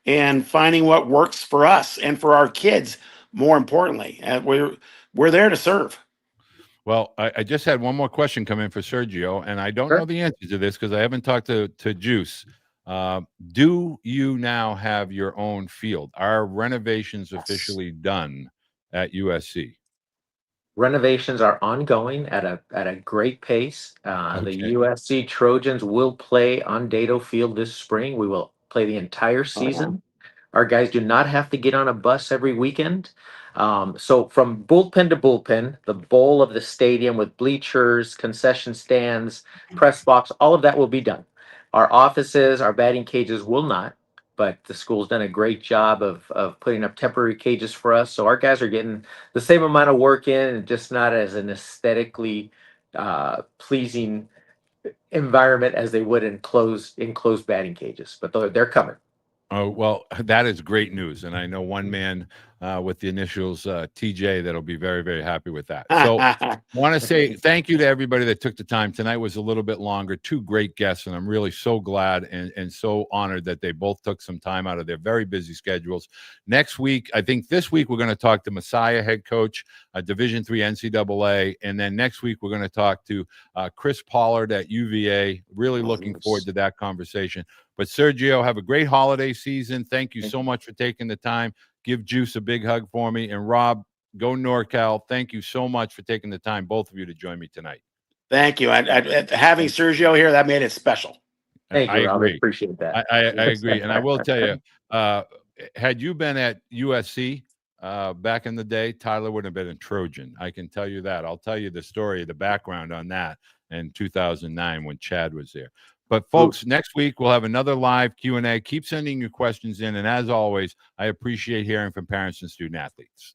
and finding what works for us and for our kids. More importantly, we're there to serve. Well, I just had one more question come in for Sergio, and I don't know the answer to this because I haven't talked to Juice. Do you now have your own field? Are renovations officially done at USC? Renovations are ongoing at a great pace. The USC Trojans will play on Dado Field this spring. We will play the entire season. Our guys do not have to get on a bus every weekend. So from bullpen to bullpen, the bowl of the stadium with bleachers, concession stands, press box, all of that will be done. Our offices, our batting cages will not, but the school's done a great job of putting up temporary cages for us. So our guys are getting the same amount of work in, and just not as an aesthetically pleasing environment as they would in closed batting cages. But they're coming. Oh, well, that is great news. And I know one man with the initials TJ that'll be very, very happy with that. So I want to say thank you to everybody that took the time. Tonight was a little bit longer. Two great guests, and I'm really so glad and so honored that they both took some time out of their very busy schedules. Next week, I think this week we're going to talk to Messiah head coach, Division III NCAA. And then next week we're going to talk to Chris Pollard at UVA. Really looking forward to that conversation. But Sergio, have a great holiday season. Thank you so much for taking the time. Give Juice a big hug for me. And Rob, go NorCal. Thank you so much for taking the time, both of you, to join me tonight. Thank you. Having Sergio here, that made it special. Thank you, Rob. I appreciate that. I agree. And I will tell you, had you been at USC, back in the day, Tyler would have been a Trojan. I can tell you that. I'll tell you the story, the background on that in 2009 when Chad was there. But folks, next week we'll have another live Q&A. Keep sending your questions in. And as always, I appreciate hearing from parents and student athletes.